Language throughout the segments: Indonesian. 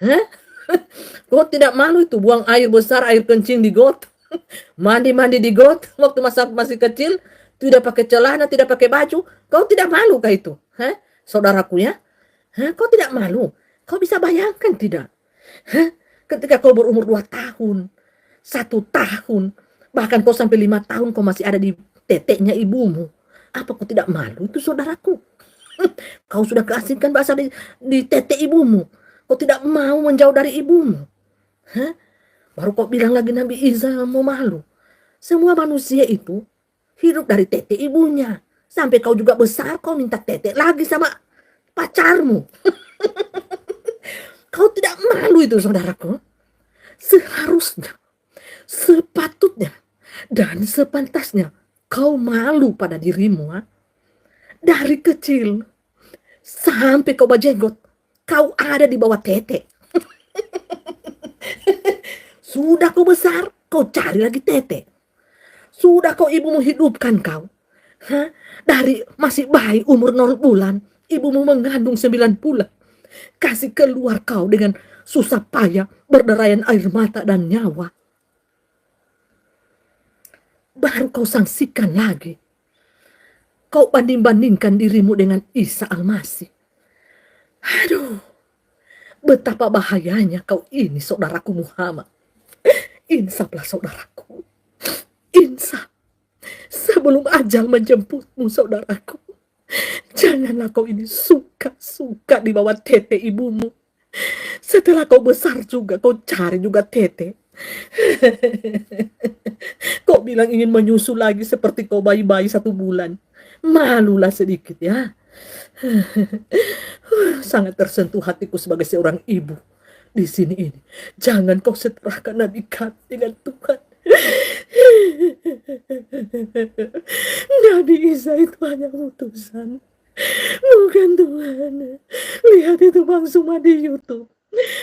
Hah? Kau tidak malu itu buang air besar, air kencing di got? Mandi-mandi di got waktu masih kecil, tidak pakai celana, tidak pakai baju. Kau tidak malu kah itu? Hah? Saudaraku ya? Hah? Kau tidak malu? Kau bisa bayangkan tidak? Hah? Ketika kau berumur 2 tahun, 1 tahun, bahkan kau sampai 5 tahun kau masih ada di teteknya ibumu. Apa kau tidak malu itu saudaraku? Kau sudah keasingkan bahasa di tete ibumu. Kau tidak mau menjauh dari ibumu. Hah? Baru kau bilang lagi Nabi Isa mau malu. Semua manusia itu hidup dari tete ibunya. Sampai kau juga besar kau minta tete lagi sama pacarmu. Kau tidak malu itu saudaraku. Seharusnya, sepatutnya, dan sepantasnya kau malu pada dirimu. Ha? Dari kecil sampai kau berjenggot, kau ada di bawah tete. Sudah kau besar, kau cari lagi tete. Sudah kau ibumu hidupkan kau. Hah? Dari masih bayi umur 0 bulan, ibumu mengandung 9 bulan. Kasih keluar kau dengan susah payah, berderayan air mata dan nyawa. Baru kau sangsikan lagi. Kau banding-bandingkan dirimu dengan Isa Al-Masih. Aduh, betapa bahayanya kau ini saudaraku Muhammad. Insaflah saudaraku. Insaf. Sebelum ajal menjemputmu saudaraku. Janganlah kau ini suka-suka di bawah tete ibumu. Setelah kau besar juga, kau cari juga tete. Kau bilang ingin menyusu lagi seperti kau bayi-bayi 1 bulan. Malulah sedikit ya. Sangat tersentuh hatiku sebagai seorang ibu di sini ini. Jangan kau setarakan Nabi kami dengan Tuhan. Nabi Isa itu hanya utusan, bukan Tuhan. Lihat itu Bang Suma di YouTube.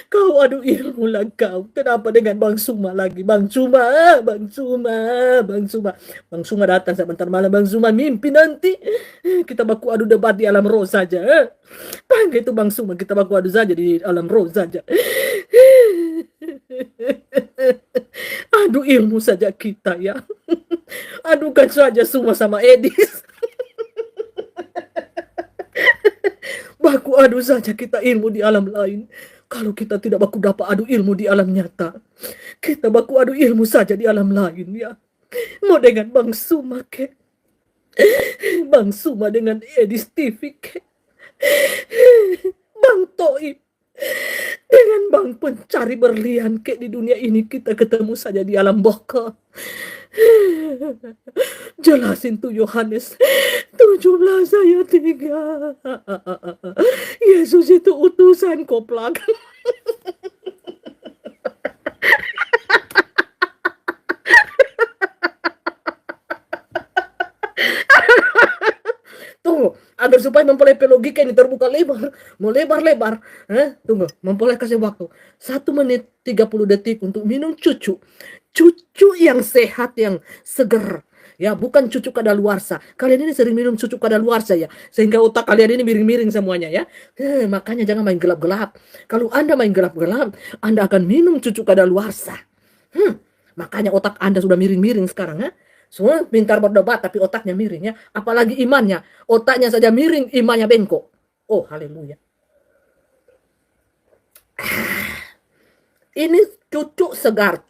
Kau adu ilmu lah kau. Kenapa dengan Bang Suma lagi? Bang Suma, Bang Suma, Bang Suma. Bang Suma datang sebentar malam. Bang Suma mimpi nanti. Kita baku adu debat di alam roh saja. Panggil itu Bang Suma. Kita baku adu saja di alam roh saja. Adu ilmu saja kita ya. Adukan saja Suma sama Edis. Baku adu saja kita ilmu di alam lain. Kalau kita tidak baku dapat adu ilmu di alam nyata, kita baku adu ilmu saja di alam lain ya. Mau dengan Bang Suma ke, Bang Suma dengan Edis TV ke, Bang Toib dengan Bang Pencari Berlian ke, di dunia ini kita ketemu saja di alam baka. Jelasin tuh Yohanes 17 ayat 3. Yesus itu utusan koplak. Tunggu, agar supaya mempelai logika ini terbuka lebar, mau lebar-lebar. Tunggu, mempelai kasih waktu 1 menit 30 detik untuk minum cucu. Cucu yang sehat, yang seger. Ya, bukan cucu kadaluarsa. Kalian ini sering minum cucu kadaluarsa ya, sehingga otak kalian ini miring-miring semuanya ya. Makanya jangan main gelap-gelap. Kalau Anda main gelap-gelap, Anda akan minum cucu kadaluarsa. Makanya otak Anda sudah miring-miring sekarang ya. Semua pintar berdebat tapi otaknya miring ya. Apalagi imannya. Otaknya saja miring, imannya bengkok. Oh, haleluya. Ini cucu segar,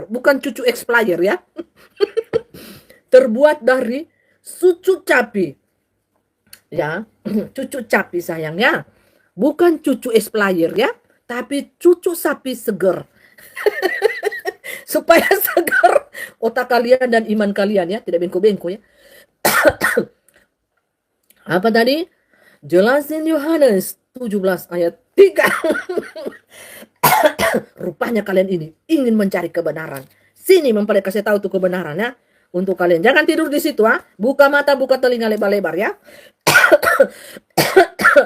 bukan cucu expired ya. Terbuat dari susu capi. Ya, cucu capi sayang ya. Bukan cucu expired ya, tapi cucu sapi segar. Supaya segar otak kalian dan iman kalian ya, tidak bengkok-bengkok ya. Apa tadi? Jelasin Yohanes 17 ayat 3. Rupanya kalian ini ingin mencari kebenaran. Sini mempelai kasih tahu tuh kebenaran ya. Untuk kalian jangan tidur di situ ha. Buka mata, buka telinga lebar-lebar ya.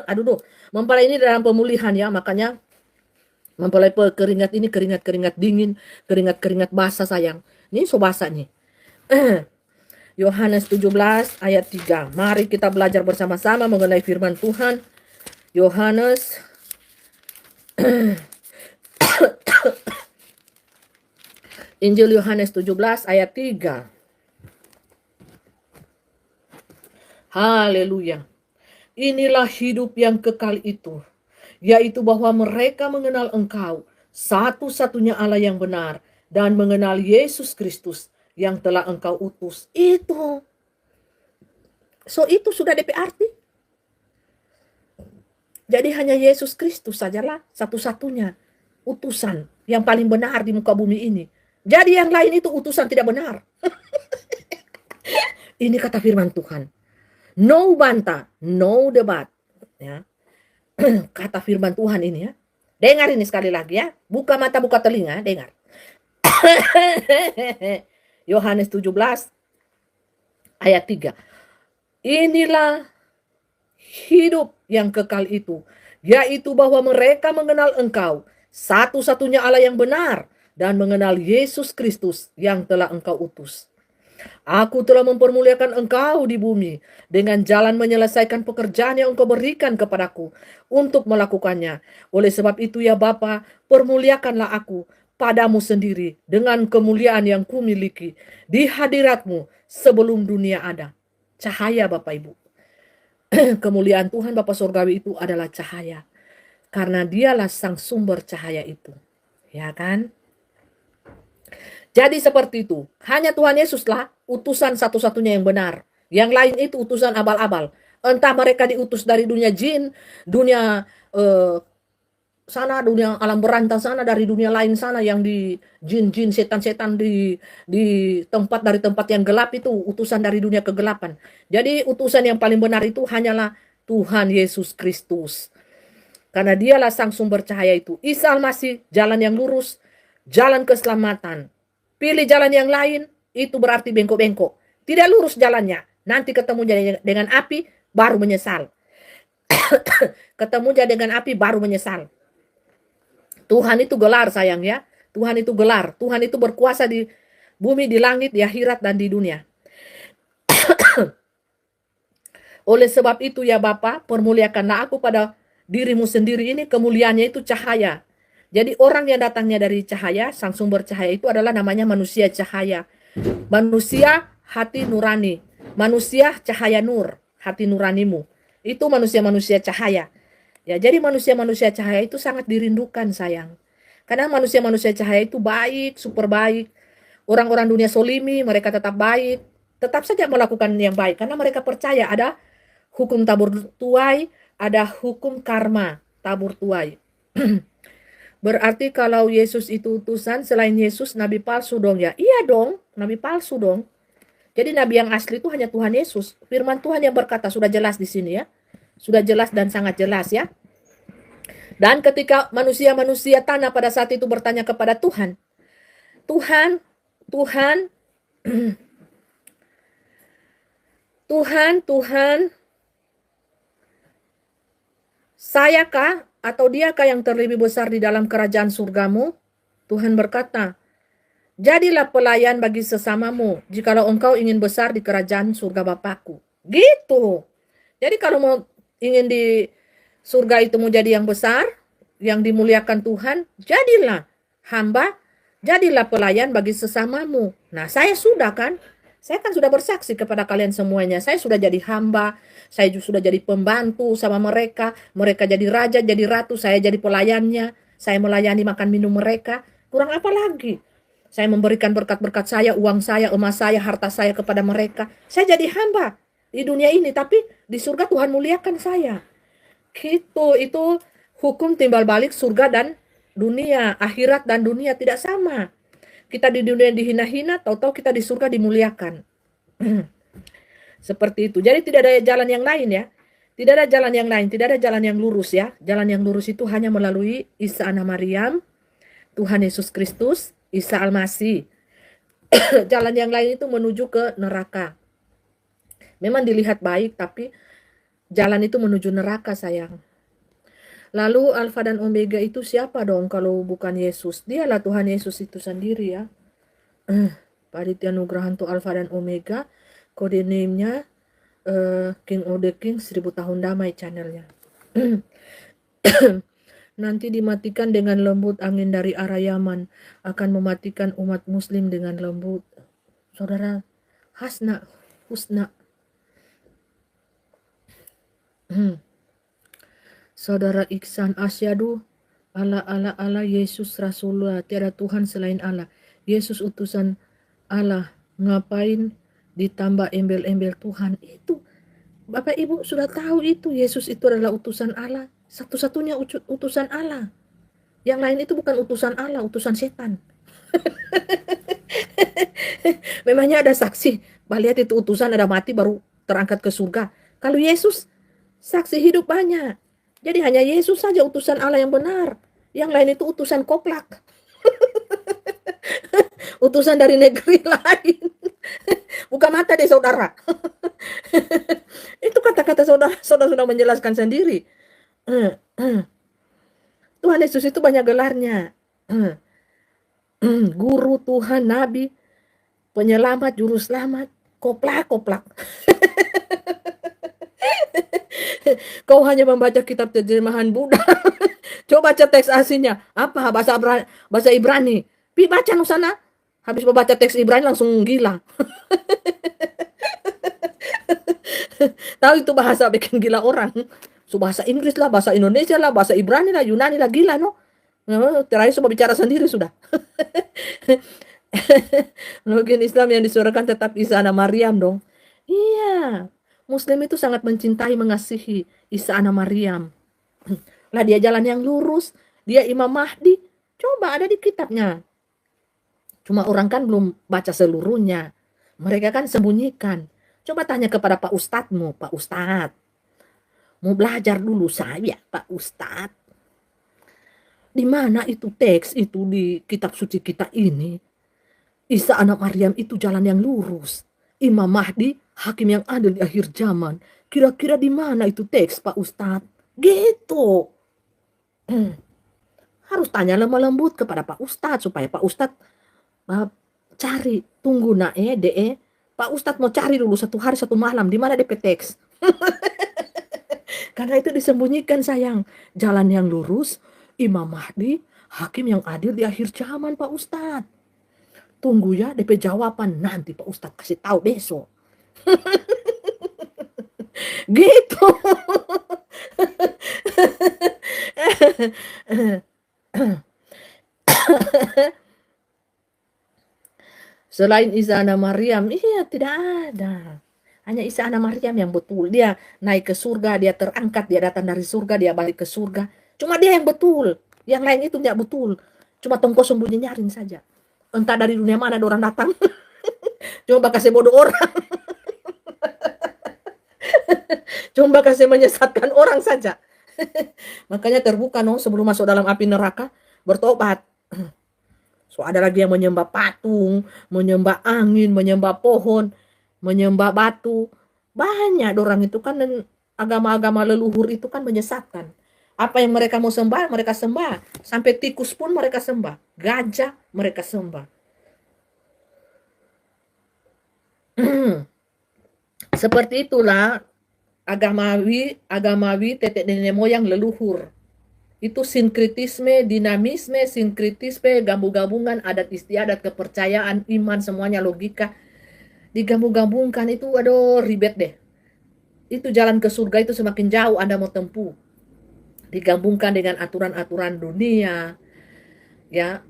Aduh, mempelai ini dalam pemulihan ya, makanya mempelai keringat ini keringat dingin, keringat basah sayang. Ini so basah nih. Yohanes 17 ayat 3. Mari kita belajar bersama-sama mengenai firman Tuhan. Yohanes Injil Yohanes 17 ayat 3. Haleluya. Inilah hidup yang kekal itu, yaitu bahwa mereka mengenal Engkau, satu-satunya Allah yang benar, dan mengenal Yesus Kristus yang telah Engkau utus. Itu. So itu sudah DP arti. Jadi hanya Yesus Kristus sajalah satu-satunya utusan yang paling benar di muka bumi ini. Jadi yang lain itu utusan tidak benar. Ini kata firman Tuhan. No bantah, no debat. Ya. Kata firman Tuhan ini ya. Dengar ini sekali lagi ya. Buka mata, buka telinga, dengar. Yohanes 17 ayat 3. Inilah hidup yang kekal itu, yaitu bahwa mereka mengenal Engkau, satu-satunya Allah yang benar, dan mengenal Yesus Kristus yang telah Engkau utus. Aku telah mempermuliakan Engkau di bumi dengan jalan menyelesaikan pekerjaan yang Engkau berikan kepadaku untuk melakukannya. Oleh sebab itu ya Bapa, permuliakanlah aku padamu sendiri dengan kemuliaan yang kumiliki di hadirat-Mu sebelum dunia ada. Cahaya Bapak Ibu. Kemuliaan Tuhan Bapa Surgawi itu adalah cahaya. Karena dialah sang sumber cahaya itu. Ya kan? Jadi seperti itu. Hanya Tuhan Yesuslah utusan satu-satunya yang benar. Yang lain itu utusan abal-abal. Entah mereka diutus dari dunia jin, dunia sana, dunia alam berantah sana, dari dunia lain sana yang di jin-jin, setan-setan di tempat dari tempat yang gelap itu utusan dari dunia kegelapan. Jadi utusan yang paling benar itu hanyalah Tuhan Yesus Kristus. Karena dialah sang sumber cahaya itu. Isa Al-Masih jalan yang lurus, jalan keselamatan. Pilih jalan yang lain, itu berarti bengkok-bengkok. Tidak lurus jalannya. Nanti ketemu dengan api, baru menyesal. Ketemu dengan api, baru menyesal. Tuhan itu gelar sayang ya. Tuhan itu gelar. Tuhan itu berkuasa di bumi, di langit, di akhirat, dan di dunia. Oleh sebab itu ya Bapa, permuliakanlah aku pada dirimu sendiri. Ini kemuliaannya itu cahaya. Jadi orang yang datangnya dari cahaya, sang sumber cahaya itu adalah namanya manusia cahaya. Manusia hati nurani. Manusia cahaya nur, hati nuranimu. Itu manusia-manusia cahaya. Ya, jadi manusia-manusia cahaya itu sangat dirindukan sayang. Karena manusia-manusia cahaya itu baik, super baik. Orang-orang dunia solimi, mereka tetap baik. Tetap saja melakukan yang baik. Karena mereka percaya ada hukum tabur tuai, ada hukum karma tabur tuai. Berarti kalau Yesus itu utusan, selain Yesus nabi palsu dong ya? Iya dong, nabi palsu dong. Jadi nabi yang asli itu hanya Tuhan Yesus. Firman Tuhan yang berkata sudah jelas di sini ya. Sudah jelas dan sangat jelas ya. Dan ketika manusia-manusia tanah pada saat itu bertanya kepada Tuhan, Tuhan, sayakah atau diakah yang terlebih besar di dalam kerajaan surgamu? Tuhan berkata, jadilah pelayan bagi sesamamu, jikalau engkau ingin besar di kerajaan surga Bapakku. Gitu. Jadi kalau mau ingin di surga itu mau jadi yang besar, yang dimuliakan Tuhan, jadilah hamba, jadilah pelayan bagi sesamamu. Nah, saya sudah kan? Saya kan sudah bersaksi kepada kalian semuanya. Saya sudah jadi hamba, saya sudah jadi pembantu sama mereka. Mereka jadi raja, jadi ratu, saya jadi pelayannya. Saya melayani makan minum mereka. Kurang apa lagi? Saya memberikan berkat-berkat saya, uang saya, emas saya, harta saya kepada mereka. Saya jadi hamba di dunia ini, tapi di surga Tuhan muliakan saya. Gitu, itu hukum timbal balik surga dan dunia, akhirat dan dunia tidak sama. Kita di dunia dihina-hina, tahu-tahu kita di surga dimuliakan. Seperti itu. Jadi tidak ada jalan yang lain ya. Tidak ada jalan yang lain, tidak ada jalan yang lurus ya. Jalan yang lurus itu hanya melalui Isa Anak Maryam, Tuhan Yesus Kristus, Isa Al-Masih. Jalan yang lain itu menuju ke neraka. Memang dilihat baik, tapi jalan itu menuju neraka sayang. Lalu Alfa dan Omega itu siapa dong kalau bukan Yesus? Dialah Tuhan Yesus itu sendiri ya. Panitia Nugrahan tuh Alfa dan Omega. Kode name-nya King of the King 1000 tahun damai channelnya. nanti dimatikan dengan lembut angin dari arah Yaman, akan mematikan umat muslim dengan lembut. Saudara Hasna, Husna, Saudara Iksan, asyhadu Allah Yesus Rasulullah, tiada Tuhan selain Allah, Yesus utusan Allah. Ngapain ditambah embel-embel Tuhan? Itu Bapak Ibu sudah tahu itu, Yesus itu adalah utusan Allah, satu-satunya utusan Allah. Yang lain itu bukan utusan Allah, utusan setan. Memangnya ada saksi, lihat itu utusan ada mati baru terangkat ke surga. Kalau Yesus, saksi hidup banyak. Jadi hanya Yesus saja utusan Allah yang benar. Yang lain itu utusan koplak. Utusan dari negeri lain. Buka mata deh saudara. Itu kata-kata saudara sudah menjelaskan sendiri. Tuhan Yesus itu banyak gelarnya. Guru, Tuhan, Nabi, penyelamat, juru selamat, koplak. Kau hanya membaca kitab terjemahan Buddha. Coba baca teks aslinya. Apa? Bahasa Ibrani. Pi baca nu sana. Habis membaca teks Ibrani langsung gila. Tahu itu bahasa bikin gila orang. So bahasa Inggris lah, bahasa Indonesia lah, bahasa Ibrani lah, Yunani lah, gila no. Terakhir cuma bicara sendiri sudah. Login Islam yang disuarakan tetap Isa anak Maryam dong. Iya. Muslim itu sangat mencintai, mengasihi Isa anak Maryam. Lah dia jalan yang lurus, dia Imam Mahdi. Coba ada di kitabnya. Cuma orang kan belum baca seluruhnya. Mereka kan sembunyikan. Coba tanya kepada Pak Ustadzmu, Pak Ustadz. Mau belajar dulu saya, Pak Ustadz. Di mana itu teks itu di kitab suci kita ini? Isa anak Maryam itu jalan yang lurus. Imam Mahdi, hakim yang adil di akhir zaman. Kira-kira di mana itu teks, Pak Ustadz? Gitu. Harus tanya lemah lembut kepada Pak Ustadz supaya Pak Ustadz cari, tunggu Pak Ustadz mau cari dulu 1 hari 1 malam di mana DP teks. Karena itu disembunyikan sayang. Jalan yang lurus, Imam Mahdi, hakim yang adil di akhir zaman Pak Ustadz. Tunggu ya DP jawaban nanti Pak Ustadz kasih tahu besok. Gitu. Selain Isa anak Maryam, iya tidak ada. Hanya Isa anak Maryam yang betul. Dia naik ke surga, dia terangkat, dia datang dari surga, dia balik ke surga. Cuma dia yang betul. Yang lain itu tidak betul. Cuma tongkos sembunyi nyaring saja. Entah dari dunia mana ada orang datang. Coba kasih bodoh orang. Coba kasih menyesatkan orang saja. Makanya terbuka sebelum masuk dalam api neraka, bertobat. So ada lagi yang menyembah patung, menyembah angin, menyembah pohon, menyembah batu. Banyak orang itu kan, dan agama-agama leluhur itu kan menyesatkan. Apa yang mereka mau sembah, mereka sembah. Sampai tikus pun mereka sembah. Gajah mereka sembah. Seperti itulah agamawi tetek nenek moyang leluhur. Itu sinkritisme, dinamisme, sinkritisme, gabung-gabungan adat istiadat, kepercayaan, iman, semuanya logika. Digabung-gabungkan itu aduh ribet deh. Itu jalan ke surga itu semakin jauh Anda mau tempuh. Digabungkan dengan aturan-aturan dunia, ya,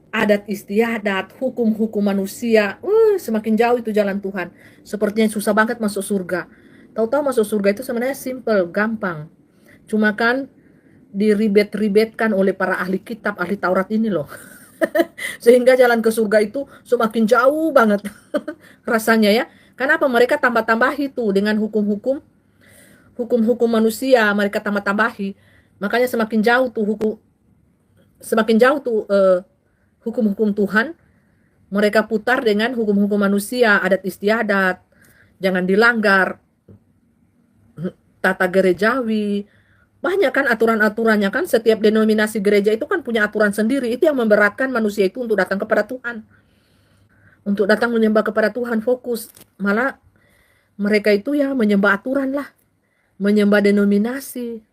adat istiadat, hukum-hukum manusia, semakin jauh itu jalan Tuhan. Sepertinya susah banget masuk surga. Tahu-tahu masuk surga itu sebenarnya simple, gampang. Cuma kan diribet-ribetkan oleh para ahli kitab, ahli Taurat ini loh. Sehingga jalan ke surga itu semakin jauh banget rasanya ya. Kenapa mereka tambah-tambah itu dengan hukum-hukum manusia, mereka tambah-tambahi. Makanya semakin jauh tuh hukum-hukum Tuhan mereka putar dengan hukum-hukum manusia, adat istiadat, jangan dilanggar, tata gerejawi. Banyak kan aturan-aturannya kan, setiap denominasi gereja itu kan punya aturan sendiri. Itu yang memberatkan manusia itu untuk datang kepada Tuhan. Untuk datang menyembah kepada Tuhan, fokus. Malah mereka itu ya menyembah aturan lah. Menyembah denominasi.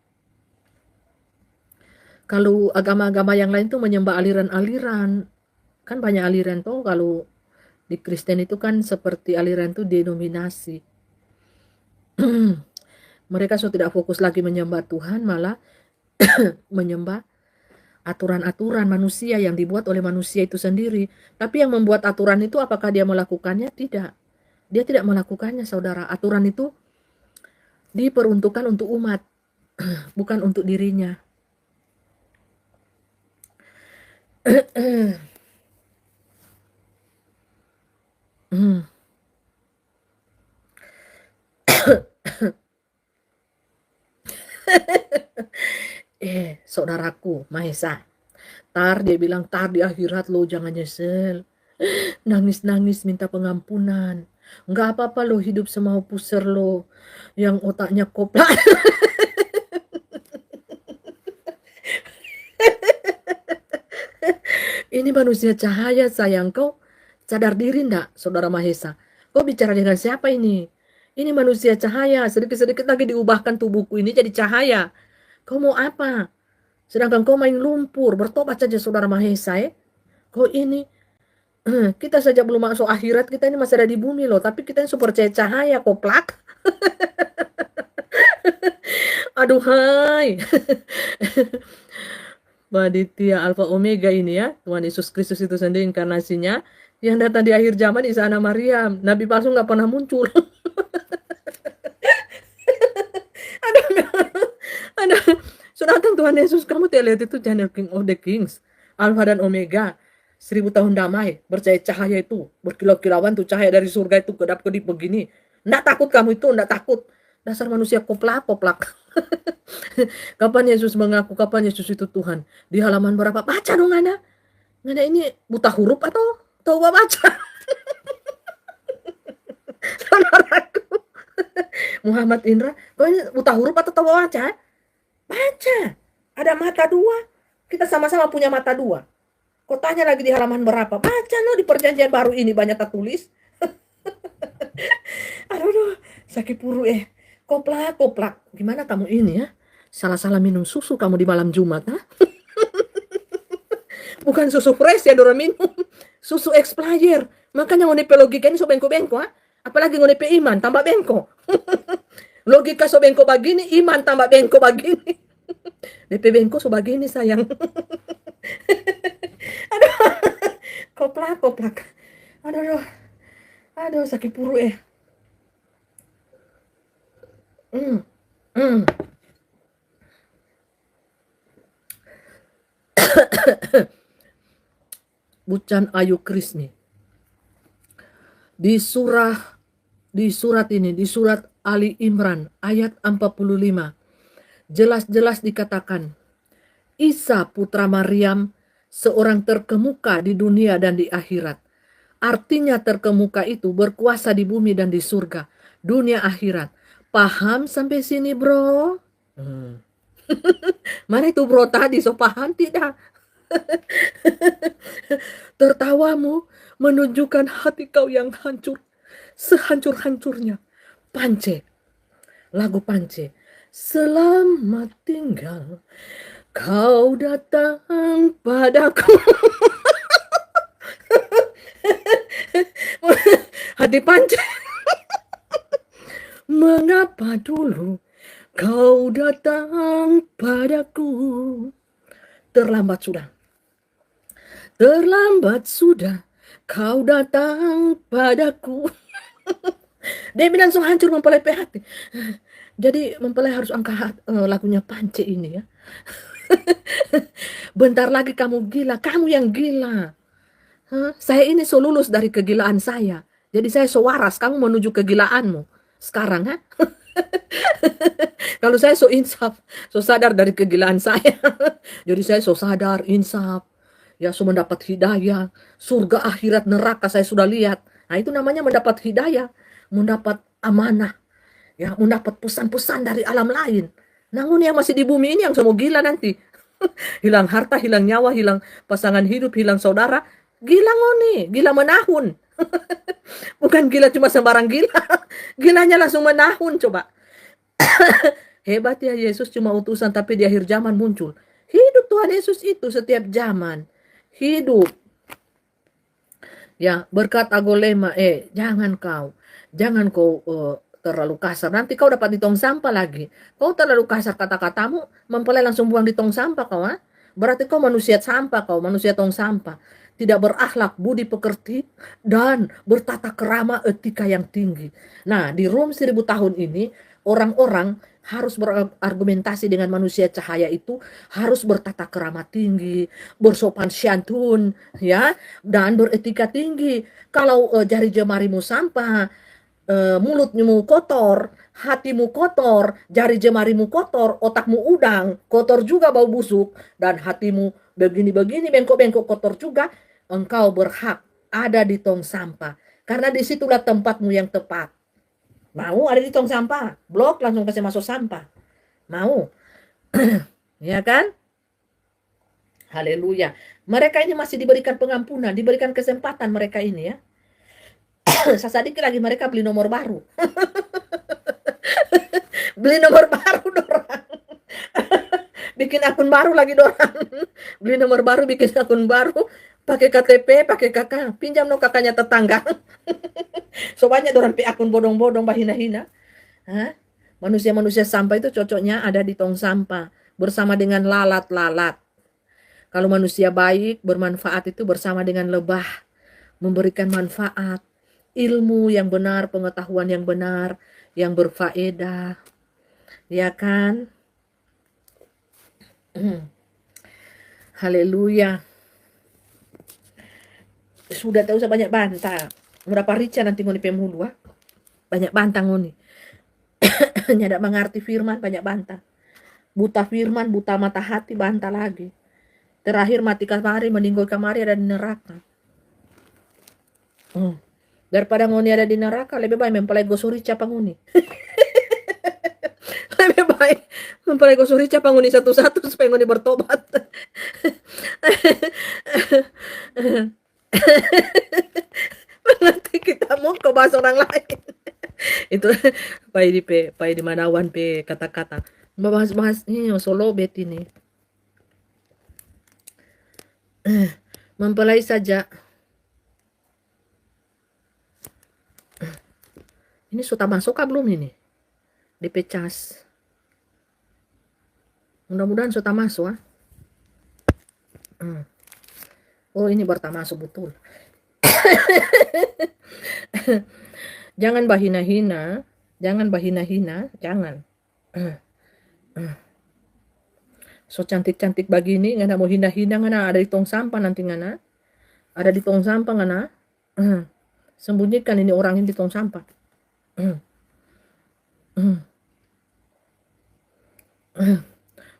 Kalau agama-agama yang lain tuh menyembah aliran-aliran. Kan banyak aliran tuh, kalau di Kristen itu kan seperti aliran tuh denominasi. Mereka sudah tidak fokus lagi menyembah Tuhan, malah menyembah aturan-aturan manusia yang dibuat oleh manusia itu sendiri. Tapi yang membuat aturan itu apakah dia melakukannya? Tidak. Dia tidak melakukannya, saudara. Aturan itu diperuntukkan untuk umat, bukan untuk dirinya. Saudaraku, Mahesa. Tar dia bilang, tar di akhirat lo jangan nyesel. Nangis-nangis minta pengampunan. Nggak apa-apa lo hidup semau puser lo. Yang otaknya kopla. Ini manusia cahaya sayang, kau sadar diri ndak, saudara Mahesa? Kau bicara dengan siapa ini? Ini manusia cahaya, sedikit-sedikit lagi diubahkan tubuhku ini jadi cahaya. Kau mau apa? Sedangkan kau main lumpur, bertobat saja saudara Mahesa ya. Kau ini, kita saja belum masuk akhirat, kita ini masih ada di bumi loh. Tapi kita ini super cahaya, koplak. Aduh hai. Panitia Alfa Omega ini ya, Tuhan Yesus Kristus itu sendiri inkarnasinya, yang datang di akhir zaman Isa anak Maryam. Nabi palsu nggak pernah muncul. ada Sedangkan Tuhan Yesus, kamu tidak lihat itu channel King of the Kings, Alfa dan Omega, 1000 tahun damai, percaya cahaya itu, berkilau-kilauan tuh cahaya dari surga itu kedap-kedip begini. Nggak takut kamu itu, nggak takut. Dasar manusia koplak-koplak. Kapan Yesus mengaku, kapan Yesus itu Tuhan? Di halaman berapa? Baca dong Ana. Ana ini buta huruf atau baca? Saudaraku. Muhammad Indra, kau ini buta huruf atau baca? Baca. Ada mata dua. Kita sama-sama punya mata dua. Kau tanya lagi di halaman berapa? Baca no, di perjanjian baru ini banyak tertulis. Aduh, sakit puru Koplak. Gimana kamu ini ya? Salah-salah minum susu kamu di malam Jumat, ha? Bukan susu fresh ya Dora minum. Susu expired. Makanya ngonepe logika ini so bengko-bengko, ha? Apalagi ngonepe iman tambah bengko. Logika so bengko begini, iman tambah bengko begini. DP bengko so begini sayang. Aduh. Koplak. Aduh, sakit puru Bucan Ayu Krisni. Di surat ini, di surat Ali Imran ayat 45, jelas-jelas dikatakan, Isa putra Maryam seorang terkemuka di dunia dan di akhirat. Artinya terkemuka itu berkuasa di bumi dan di surga, dunia akhirat. Paham sampai sini bro? Mana itu bro tadi, so paham tidak? Tertawamu menunjukkan hati kau yang hancur, sehancur-hancurnya. Pance, lagu Pance. Selamat tinggal, kau datang padaku. Hati Pance. Mengapa dulu kau datang padaku? Terlambat sudah kau datang padaku. Dia bilang so hancur mempelai hati. Jadi mempelai harus angkat lagunya Pance ini ya. Bentar lagi kamu gila, kamu yang gila. Saya ini so lulus dari kegilaan saya. Jadi saya so waras, kamu menuju kegilaanmu. Sekarang ha? Kalau saya so insaf, so sadar dari kegilaan saya. Jadi saya so sadar, insaf. Ya so mendapat hidayah. Surga, akhirat, neraka saya sudah lihat. Nah itu namanya mendapat hidayah. Mendapat amanah. Ya mendapat pesan-pesan dari alam lain. Namun yang masih di bumi ini yang semua gila nanti. Hilang harta, hilang nyawa, hilang pasangan hidup, hilang saudara. Gila ngoni, gila menahun. Bukan gila cuma sembarang gila. Gilanya langsung menahun coba. Hebat ya Yesus cuma utusan tapi di akhir zaman muncul. Hidup Tuhan Yesus itu setiap zaman. Hidup. Ya, berkata Golema, jangan kau terlalu kasar. Nanti kau dapat di tong sampah lagi. Kau terlalu kasar kata-katamu, mempelai langsung buang di tong sampah kau. Berarti kau manusia sampah kau, manusia tong sampah. Tidak berakhlak, budi pekerti, dan bertata kerama etika yang tinggi. Nah, di Rom 1000 tahun ini, orang-orang harus berargumentasi dengan manusia cahaya itu, harus bertata kerama tinggi, bersopan santun, ya, dan beretika tinggi. Kalau jari jemarimu sampah, mulutmu kotor, hatimu kotor, jari jemarimu kotor, otakmu udang, kotor juga bau busuk, dan hatimu begini-begini, bengkok-bengkok kotor juga, engkau berhak ada di tong sampah. Karena disitulah tempatmu yang tepat. Mau ada di tong sampah, blok langsung kasih masuk sampah. Mau, ya kan? Haleluya. Mereka ini masih diberikan pengampunan, diberikan kesempatan mereka ini ya. Sesadikit lagi mereka beli nomor baru. Beli nomor baru dorang. Bikin akun baru lagi dorang. Beli nomor baru, bikin akun baru. Pakai KTP, pakai kakak. Pinjam no kakaknya tetangga. Soalnya dorang pi akun bodong-bodong bahina-hina. Manusia-manusia sampah itu cocoknya ada di tong sampah. Bersama dengan lalat-lalat. Kalau manusia baik, bermanfaat itu bersama dengan lebah. Memberikan manfaat. Ilmu yang benar, pengetahuan yang benar. Yang berfaedah. Ya kan? Haleluya. Sudah tahu saya banyak bantah. Berapa rica nanti ngoni pemulu. Banyak bantah ngoni. Nyadak mengerti firman, banyak bantah. Buta firman, buta mata hati, bantah lagi. Terakhir mati kamari, meninggal kamari ada di neraka. Daripada ngoni ada di neraka, lebih baik mempelai gosuri capa ngoni. Lebih baik mempelai gosuri capa ngoni satu-satu supaya ngoni bertobat. Nanti kita mau ke bahasa orang lain. Itu pai di Manawan pe kata-kata. Bahas ini solo bet ini. Mempelai saja. Ini sudah masuk kah belum ini? Dipecas. Mudah-mudahan sudah masuk. Oh, ini baru masuk betul. Jangan bahina-hina, jangan. So cantik-cantik begini, ngana mau hina-hina, ngana ada di tong sampah nanti ngana. Ada di tong sampah ngana. Sembunyikan ini orang ini di tong sampah.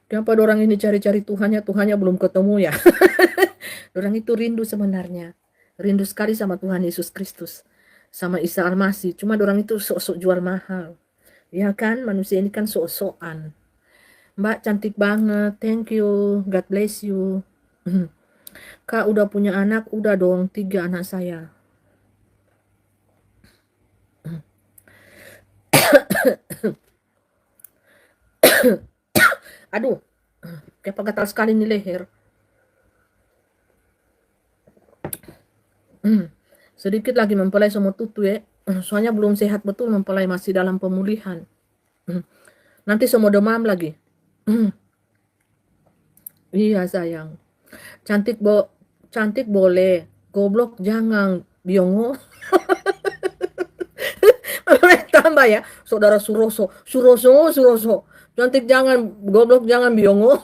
Kenapa orang ini cari-cari Tuhannya belum ketemu ya? Orang itu rindu sebenarnya. Rindu sekali sama Tuhan Yesus Kristus. Sama Isa Al-Masih. Cuma orang itu sok-sok jual mahal. Ya kan? Manusia ini kan sok-sokan. Mbak cantik banget. Thank you. God bless you. Kak udah punya anak? Udah dong. 3 anak saya. Aduh. Kayak gatal sekali nih leher. Sedikit lagi mempelai semua tutu ya. Soalnya belum sehat betul, mempelai masih dalam pemulihan. Nanti semua demam lagi. Iya sayang. Cantik boleh, goblok jangan, biongo. Tambah ya, saudara Suroso. Cantik jangan, goblok jangan, biongo.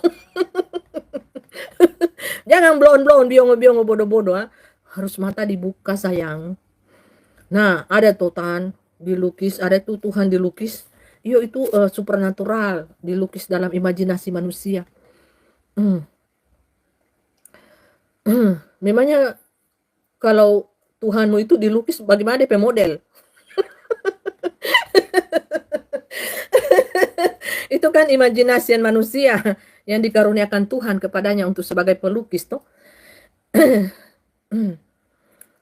Jangan blon-blon, biongo bodoh-bodoh. Harus mata dibuka sayang. Nah, ada Tuhan dilukis, ada tuh Tuhan dilukis. Itu supernatural, dilukis dalam imajinasi manusia. Memangnya kalau Tuhanmu itu dilukis bagaimana DP model? Itu kan imajinasian manusia yang dikaruniakan Tuhan kepadanya untuk sebagai pelukis toh.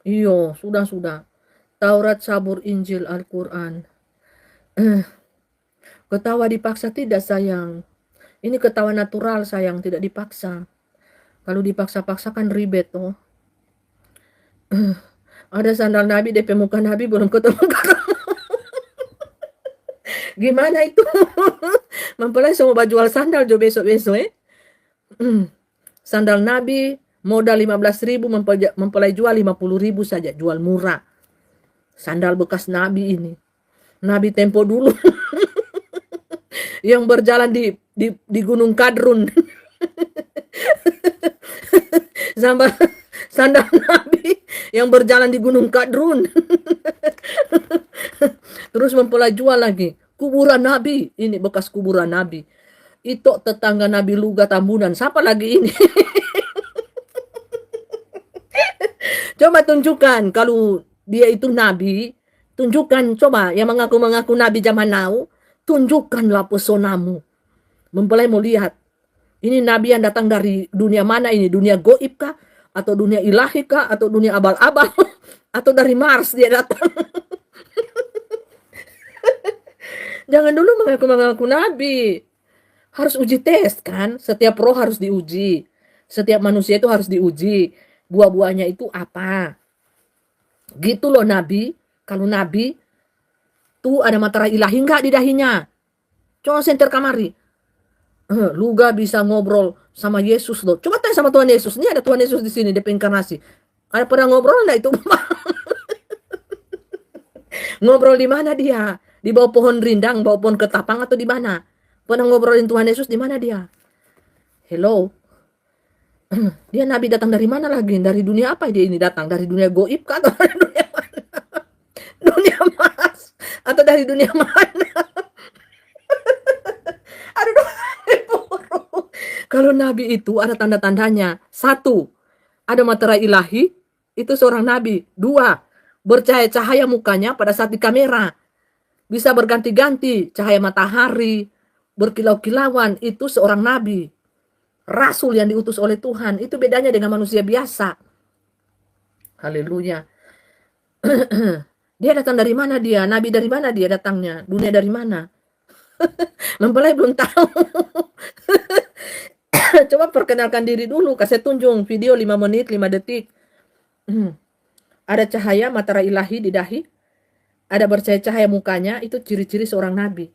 Iyo, sudah. Taurat, Sabur, Injil, Al-Quran. Ketawa dipaksa tidak sayang. Ini ketawa natural sayang, tidak dipaksa. Kalau dipaksa-paksa kan ribet tuh. Ada sandal Nabi, DP muka Nabi belum ketemu. Gimana itu? Mempelai semua jual sandal jo besok-besok Sandal Nabi modal 15.000, mempelai jual 50.000 saja, jual murah. Sandal bekas Nabi ini. Nabi tempo dulu yang berjalan di Gunung Kadrun. Sama sandal Nabi yang berjalan di Gunung Kadrun. Terus mempelai jual lagi. Kuburan Nabi. Ini bekas kuburan Nabi. Itu tetangga Nabi Luga Tambunan. Siapa lagi ini? Coba tunjukkan kalau dia itu Nabi. Tunjukkan, coba yang mengaku-mengaku Nabi zaman now. Tunjukkanlah pesonamu. Mempelai mau lihat. Ini Nabi yang datang dari dunia mana ini? Dunia goib kah? Atau dunia ilahi kah? Atau dunia abal-abal? Atau dari Mars dia datang? Jangan dulu mengaku-mengaku Nabi. Harus uji tes kan? Setiap roh harus diuji. Setiap manusia itu harus diuji. Buah-buahnya itu apa? Gitu loh Nabi. Kalau Nabi, tuh ada matahari ilahi enggak di dahinya? Coba senter kamari. Luga bisa ngobrol sama Yesus loh. Coba tanya sama Tuhan Yesus. Ini ada Tuhan Yesus di sini, dia inkarnasi. Ada pernah ngobrol enggak itu? Ngobrol di mana dia? Di bawah pohon rindang, bawah pohon ketapang atau di mana? Pernah ngobrolin Tuhan Yesus di mana dia? Hello. Dia Nabi datang dari mana lagi? Dari dunia apa dia ini datang? Dari dunia goib kah? Atau dari dunia mana? Dunia Mars? Atau dari dunia mana? Aduh, kalau Nabi itu ada tanda-tandanya. 1, ada materai ilahi, itu seorang Nabi. 2, bercahaya-cahaya mukanya pada saat di kamera. Bisa berganti-ganti, cahaya matahari, berkilau-kilauan, itu seorang Nabi. Rasul yang diutus oleh Tuhan. Itu bedanya dengan manusia biasa. Haleluya. Dia datang dari mana dia? Nabi dari mana dia datangnya? Dunia dari mana? Mempelai belum tahu. Coba perkenalkan diri dulu. Kasih tunjuk video 5 menit, 5 detik. Ada cahaya matahari ilahi di dahi. Ada bercahaya mukanya. Itu ciri-ciri seorang Nabi.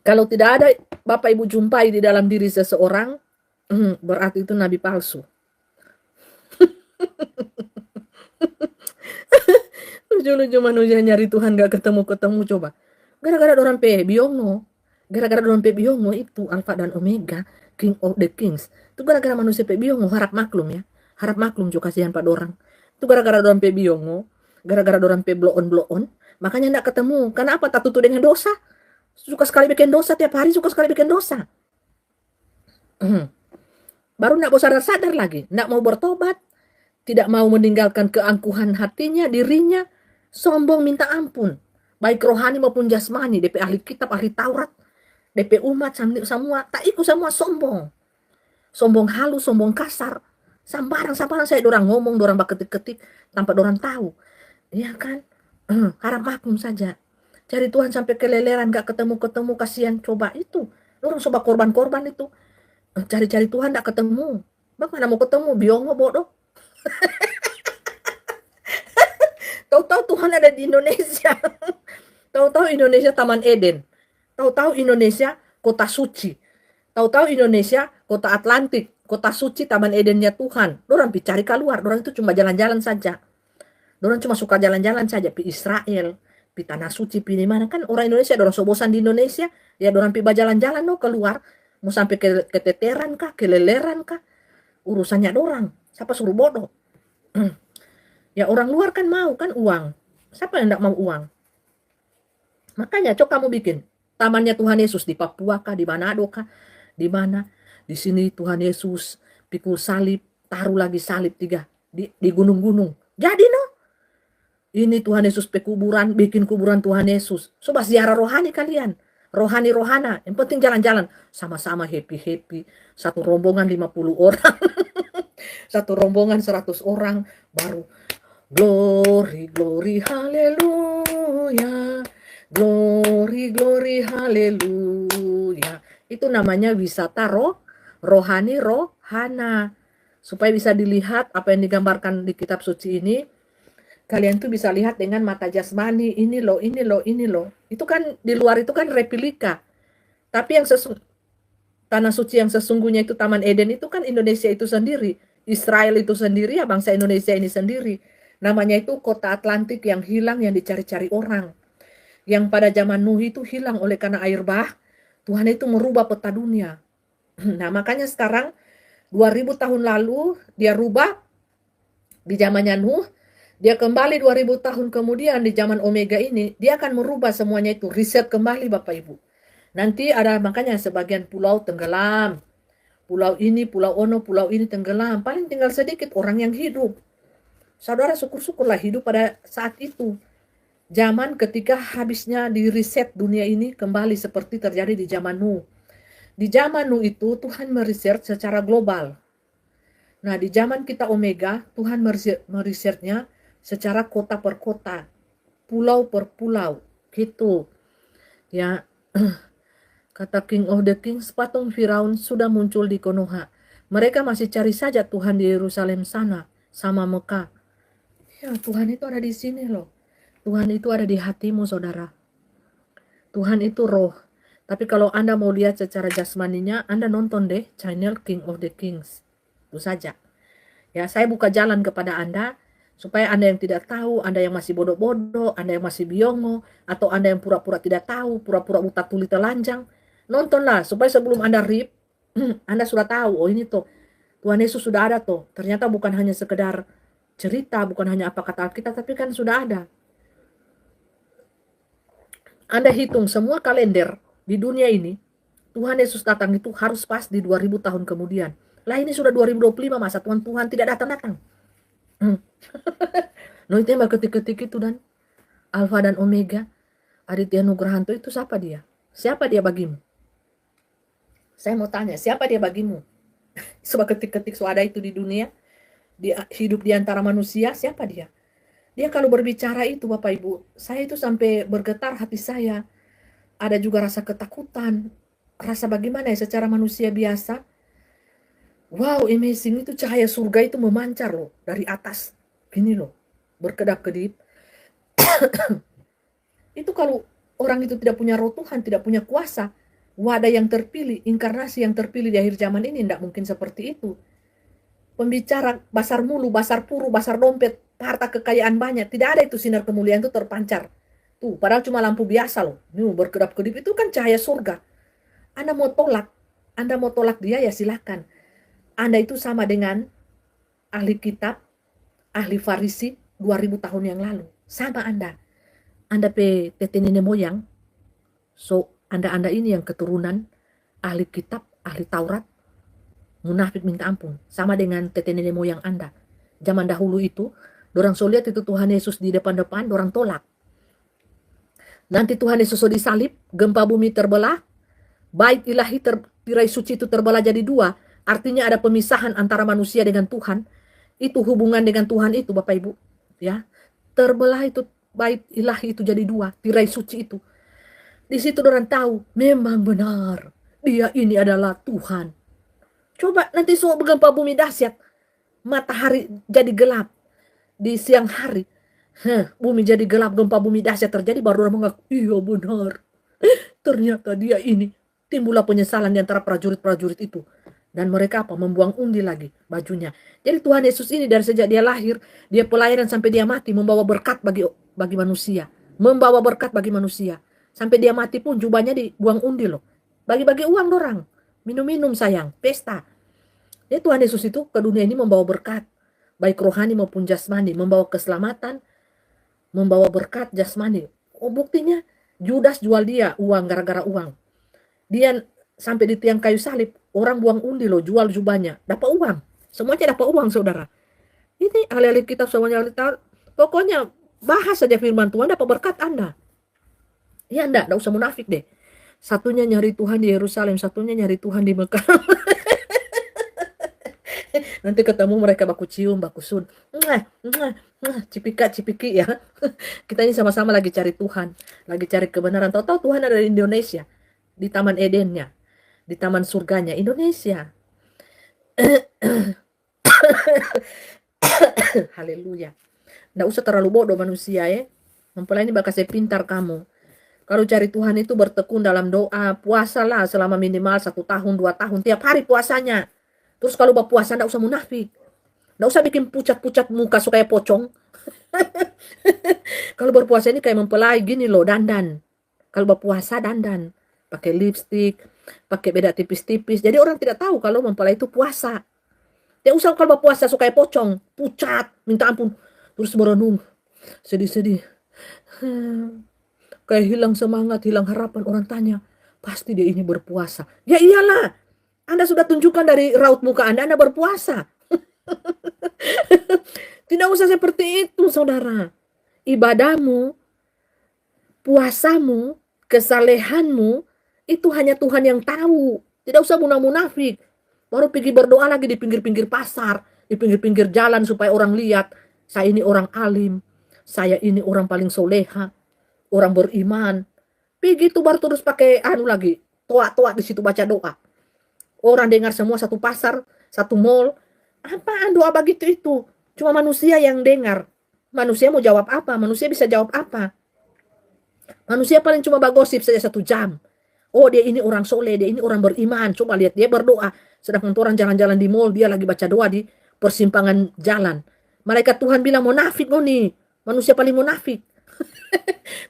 Kalau tidak ada Bapak Ibu jumpai di dalam diri seseorang, berarti itu Nabi palsu. Lucu-lucu manusia nyari Tuhan gak ketemu-ketemu coba. Gara-gara dorang pe biongo. Gara-gara dorang pe biongo itu Alpha dan Omega, King of the Kings. Itu gara-gara manusia pe biongo, harap maklum ya. Harap maklum juga kasihan pada orang. Itu gara-gara dorang pe biongo, gara-gara dorang pe blow-on. Makanya gak ketemu. Karena apa? Tak tutup dengan dosa. Suka sekali bikin dosa tiap hari, suka sekali bikin dosa. Baru gak mau sadar-sadar lagi. Gak mau bertobat. Tidak mau meninggalkan keangkuhan hatinya, dirinya. Sombong minta ampun. Baik rohani maupun jasmani. DP ahli kitab, ahli Taurat. DP umat, semua. Tak ikut semua sombong. Sombong halus, sombong kasar. Sambaran saya dorang ngomong, dorang ketik-ketik. Tanpa dorang tahu. Iya kan? Harap maklum saja. Cari Tuhan sampai keleleran, gak ketemu-ketemu, kasihan. Coba itu. Dorang coba korban-korban itu. Cari-cari Tuhan gak ketemu. Bagaimana mau ketemu? Biongo bodoh. Tahu-tahu Tuhan ada di Indonesia. Tahu-tahu Indonesia Taman Eden. Tahu-tahu Indonesia kota suci. Tahu-tahu Indonesia kota Atlantik. Kota suci Taman Edennya Tuhan. Dorang cari keluar. Dorang itu cuma jalan-jalan saja. Dorang cuma suka jalan-jalan saja. Pi Israel. Pi Tanah Suci. Pi mana kan orang Indonesia. Dorang so bosan di Indonesia. Ya dorang pi jalan-jalan no keluar. Mau sampai ke keteteran kah? Keleleran kah? Urusannya dorang. Siapa suruh bodoh? Ya orang luar kan mau kan uang. Siapa yang tidak mau uang? Makanya coba kamu bikin tamannya Tuhan Yesus di Papua kah, di Manado kah, di mana? Di sini Tuhan Yesus pikul salib, taruh lagi salib 3 di gunung-gunung. Jadi no. Ini Tuhan Yesus pekuburan, bikin kuburan Tuhan Yesus. Coba ziarah rohani kalian. Rohani-rohana. Yang penting jalan-jalan. Sama-sama happy-happy. Satu rombongan 50 orang. Satu rombongan 100 orang. Baru glory, glory, haleluya. Glory, glory, haleluya. Itu namanya wisata rohani, rohana. Supaya bisa dilihat apa yang digambarkan di kitab suci ini, kalian tuh bisa lihat dengan mata jasmani, ini loh, ini loh, ini loh. Itu kan di luar itu kan replika. Tapi yang tanah suci yang sesungguhnya itu Taman Eden itu kan Indonesia itu sendiri. Israel itu sendiri, ya bangsa Indonesia ini sendiri. Namanya itu kota Atlantik yang hilang, yang dicari-cari orang. Yang pada zaman Nuh itu hilang oleh karena air bah. Tuhan itu merubah peta dunia. Nah makanya sekarang 2000 tahun lalu dia rubah di zamannya Nuh. Dia kembali 2000 tahun kemudian di zaman Omega ini. Dia akan merubah semuanya itu. Riset kembali Bapak Ibu. Nanti ada makanya sebagian pulau tenggelam. Pulau ini, pulau Ono, pulau ini tenggelam. Paling tinggal sedikit orang yang hidup. Saudara syukur-syukurlah hidup pada saat itu. Zaman ketika habisnya di riset dunia ini kembali seperti terjadi di zaman Nuh. Di zaman Nuh itu Tuhan meriset secara global. Nah di zaman kita Omega Tuhan merisetnya secara kota per kota. Pulau per pulau. Gitu. Ya. Kata King of the Kings, patung Firaun sudah muncul di Konoha. Mereka masih cari saja Tuhan di Yerusalem sana, sama Mekah. Ya, Tuhan itu ada di sini loh. Tuhan itu ada di hatimu, saudara. Tuhan itu roh. Tapi kalau Anda mau lihat secara jasmaninya, Anda nonton deh channel King of the Kings. Itu saja. Ya, saya buka jalan kepada Anda, supaya Anda yang tidak tahu, Anda yang masih bodoh-bodoh, Anda yang masih biongo, atau Anda yang pura-pura tidak tahu, pura-pura buta tuli telanjang, nontonlah supaya sebelum Anda rip, Anda sudah tahu, oh ini tuh Tuhan Yesus sudah ada tuh. Ternyata bukan hanya sekedar cerita, bukan hanya apa kata kita, tapi kan sudah ada. Anda hitung semua kalender di dunia ini, Tuhan Yesus datang itu harus pas di 2000 tahun kemudian. Lah ini sudah 2025, masa Tuhan tidak datang-datang. No itu yang ketik-ketik itu dan Alfa dan Omega, Aditya Nugrahanto itu siapa dia? Siapa dia bagimu? Saya mau tanya, siapa dia bagimu? Sebab ketik-ketik suada itu di dunia, dia hidup di antara manusia, siapa dia? Dia kalau berbicara itu Bapak Ibu, saya itu sampai bergetar hati saya. Ada juga rasa ketakutan, rasa bagaimana ya secara manusia biasa. Wow, amazing, itu cahaya surga itu memancar loh dari atas. Gini loh, berkedap-kedip. Itu kalau orang itu tidak punya roh Tuhan, tidak punya kuasa, wadah yang terpilih, inkarnasi yang terpilih di akhir zaman ini tidak mungkin seperti itu. Pembicara basar mulu, basar puru, basar dompet, harta kekayaan banyak, tidak ada itu sinar kemuliaan itu terpancar. Tuh, padahal cuma lampu biasa loh. Nih berkedap-kedip itu kan cahaya surga. Anda mau tolak dia ya silakan. Anda itu sama dengan ahli kitab, ahli Farisi 2000 tahun yang lalu. Sama Anda. Anda tete nenek moyang. So, Anda ini yang keturunan ahli kitab, ahli Taurat, munafik minta ampun. Sama dengan tete nenek moyang Anda. Zaman dahulu itu, dorang so lihat itu Tuhan Yesus di depan-depan, dorang tolak. Nanti Tuhan Yesus so disalib, gempa bumi terbelah, bait ilahi tirai suci itu terbelah jadi dua. Artinya ada pemisahan antara manusia dengan Tuhan. Itu hubungan dengan Tuhan itu Bapak Ibu. Ya, terbelah itu bait ilahi itu jadi dua, tirai suci itu. Di situ orang tahu memang benar dia ini adalah Tuhan. Coba nanti semua gempa bumi dahsyat, matahari jadi gelap di siang hari, bumi jadi gelap, gempa bumi dahsyat terjadi, baru orang mengaku iya benar. Ternyata dia ini. Timbullah penyesalan di antara prajurit-prajurit itu. Dan mereka membuang undi lagi bajunya. Jadi Tuhan Yesus ini dari sejak dia lahir, dia pelayanan sampai dia mati, membawa berkat bagi manusia. Membawa berkat bagi manusia. Sampai dia mati pun jubahnya dibuang undi loh. Bagi-bagi uang dorang. Minum-minum sayang, pesta. Jadi Tuhan Yesus itu ke dunia ini membawa berkat. Baik rohani maupun jasmani. Membawa keselamatan, membawa berkat jasmani. Oh buktinya, Judas jual dia uang gara-gara uang. Dia sampai di tiang kayu salib, orang buang undi loh, jual jubahnya, dapat uang. Semuanya dapat uang saudara. Ini ahli-ahli kitab semuanya ahli Taurat. Pokoknya bahas saja firman Tuhan, dapat berkat Anda. Ya enggak usah munafik deh. Satunya nyari Tuhan di Yerusalem, satunya nyari Tuhan di Mekah. Nanti ketemu mereka baku cium, baku sun. Cipika-cipiki ya. Kita ini sama-sama lagi cari Tuhan, lagi cari kebenaran. Tahu-tahu Tuhan ada di Indonesia, di Taman Edennya, di Taman Surganya Indonesia. Haleluya. Nggak usah terlalu bodoh manusia ya. Mempelai ini bakal saya pintar kamu. Kalau cari Tuhan itu bertekun dalam doa, puasalah selama minimal 1 tahun, 2 tahun, tiap hari puasanya. Terus kalau berpuasa nggak usah munafik. Nggak usah bikin pucat-pucat muka supaya pocong. Kalau berpuasa ini kayak mempelai gini loh, dandan. Kalau berpuasa dandan. Pakai lipstick, pakai beda tipis-tipis. Jadi orang tidak tahu kalau mempelai itu puasa. Tidak usah kalau berpuasa supaya pocong, pucat, minta ampun. Terus merenung, sedih-sedih. Kayak hilang semangat, hilang harapan. Orang tanya, pasti dia ini berpuasa. Ya iyalah, Anda sudah tunjukkan dari raut muka Anda berpuasa. Tidak usah seperti itu, saudara. Ibadahmu, puasamu, kesalehanmu, itu hanya Tuhan yang tahu. Tidak usah munafik. Baru pergi berdoa lagi di pinggir-pinggir pasar, di pinggir-pinggir jalan supaya orang lihat, saya ini orang alim, saya ini orang paling soleha, orang beriman. Pergi itu baru terus pakai lagi, toa-toa di situ baca doa. Orang dengar semua satu pasar, satu mall. Apaan doa begitu itu? Cuma manusia yang dengar. Manusia mau jawab apa? Manusia bisa jawab apa? Manusia paling cuma bagosip saja 1 jam. Oh dia ini orang soleh, dia ini orang beriman. Coba lihat dia berdoa. Sedangkan orang jalan-jalan di mall, dia lagi baca doa di persimpangan jalan. Malaikat Tuhan bilang munafik nih. Manusia paling munafik.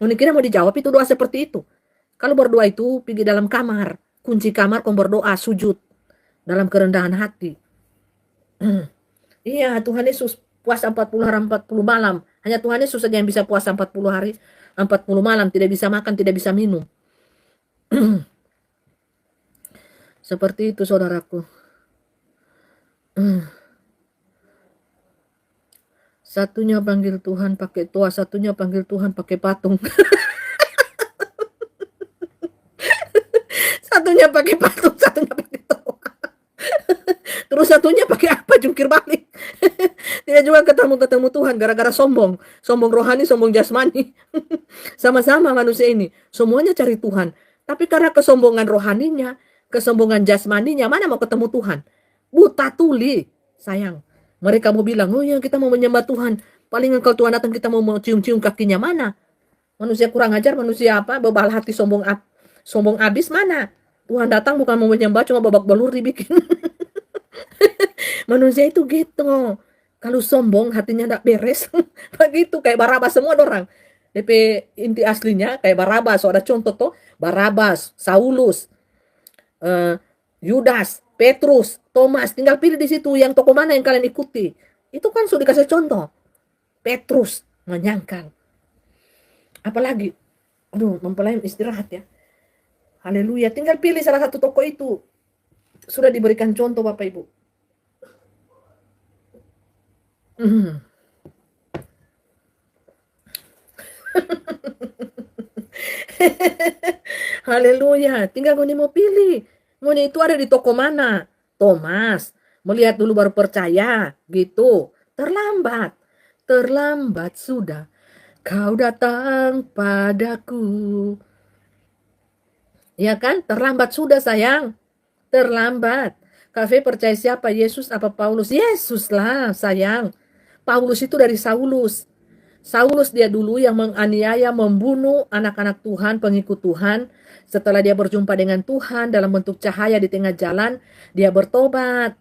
Mungkin kira mau dijawab itu doa seperti itu. Kalau berdoa itu pergi dalam kamar, kunci kamar, kau berdoa, sujud dalam kerendahan hati. Iya, Tuhan Yesus puasa 40 hari 40 malam. Hanya Tuhan Yesus saja yang bisa puasa 40 hari 40 malam, tidak bisa makan, tidak bisa minum. Seperti itu saudaraku. Satunya panggil Tuhan pakai toa, satunya panggil Tuhan pakai patung. Satunya pakai patung, satunya pakai toa. Terus satunya pakai apa? Jungkir balik. Tidak juga ketemu Tuhan gara-gara sombong. Sombong rohani, sombong jasmani. Sama-sama manusia ini. Semuanya cari Tuhan. Tapi karena kesombongan rohaninya, kesombongan jasmaninya, mana mau ketemu Tuhan? Buta tuli, sayang. Mereka mau bilang, oh ya kita mau menyembah Tuhan. Paling kalau Tuhan datang kita mau cium-cium kakinya, mana? Manusia kurang ajar, manusia apa? Bebal hati, sombong abis, mana? Tuhan datang bukan mau menyembah, cuma babak belur dibikin. Manusia itu gitu. Kalau sombong, hatinya tidak beres. Begitu, kayak Barabas semua orang. DP inti aslinya kayak Barabas. So, ada contoh tuh, Barabas, Saulus, Yudas, Petrus, Thomas. Tinggal pilih di situ yang tokoh mana yang kalian ikuti. Itu kan sudah dikasih contoh. Petrus menyangkal. Apalagi, aduh, mempelai istirahat ya. Haleluya. Tinggal pilih salah satu tokoh itu. Sudah diberikan contoh Bapak Ibu. Haleluya. Tinggal Ngoni mau pilih. Ngoni itu ada di toko mana? Thomas. Melihat dulu baru percaya. Gitu. Terlambat. Terlambat sudah. Kau datang padaku. Ya kan? Terlambat sudah sayang. Terlambat. Kafe percaya siapa? Yesus apa Paulus? Yesus lah sayang. Paulus itu dari Saulus. Saulus dia dulu yang menganiaya, membunuh anak-anak Tuhan, pengikut Tuhan. Setelah dia berjumpa dengan Tuhan dalam bentuk cahaya di tengah jalan, dia bertobat.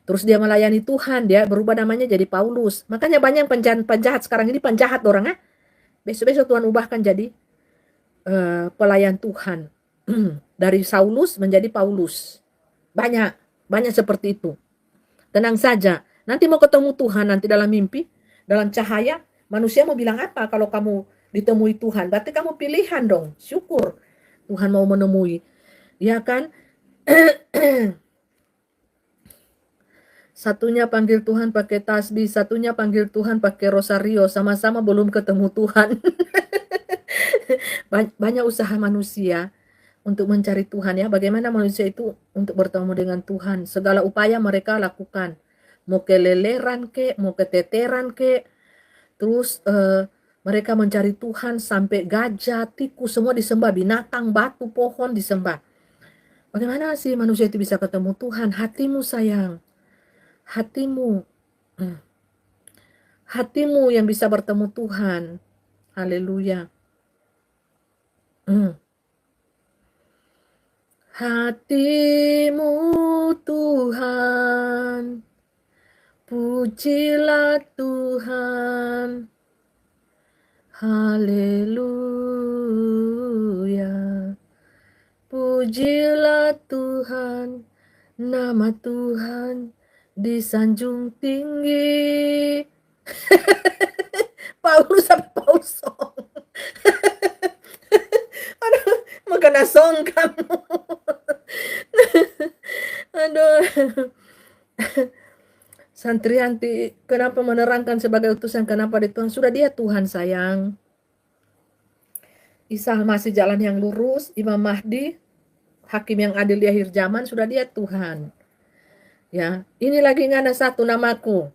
Terus dia melayani Tuhan, dia berubah namanya jadi Paulus. Makanya banyak penjahat sekarang ini penjahat orang. Besok-besok Tuhan ubahkan jadi pelayan Tuhan. Dari Saulus menjadi Paulus. Banyak seperti itu. Tenang saja. Nanti mau ketemu Tuhan nanti dalam mimpi, dalam cahaya, manusia mau bilang apa kalau kamu ditemui Tuhan? Berarti kamu pilihan dong. Syukur Tuhan mau menemui. Ya kan? Satunya panggil Tuhan pakai tasbih, satunya panggil Tuhan pakai rosario. Sama-sama belum ketemu Tuhan. Banyak usaha manusia untuk mencari Tuhan ya. Bagaimana manusia itu untuk bertemu dengan Tuhan. Segala upaya mereka lakukan. mau keleleran ke, mau keteteran ke, terus mereka mencari Tuhan sampai gajah, tikus semua disembah, binatang, batu, pohon disembah. Bagaimana sih manusia itu bisa ketemu Tuhan? Hatimu sayang, hatimu, hatimu yang bisa bertemu Tuhan. Haleluya. Hatimu Tuhan, pujilah Tuhan. Haleluya. Pujilah Tuhan, nama Tuhan disanjung tinggi. Paulus apa Paulus song? Aduh, makanya song kamu. Aduh. Santrianti, kenapa menerangkan sebagai utusan? Kenapa di Tuhan? Sudah dia Tuhan sayang. Isa masih jalan yang lurus. Imam Mahdi, hakim yang adil di akhir zaman, sudah dia Tuhan. Ya, ini lagi nggak ada satu namaku.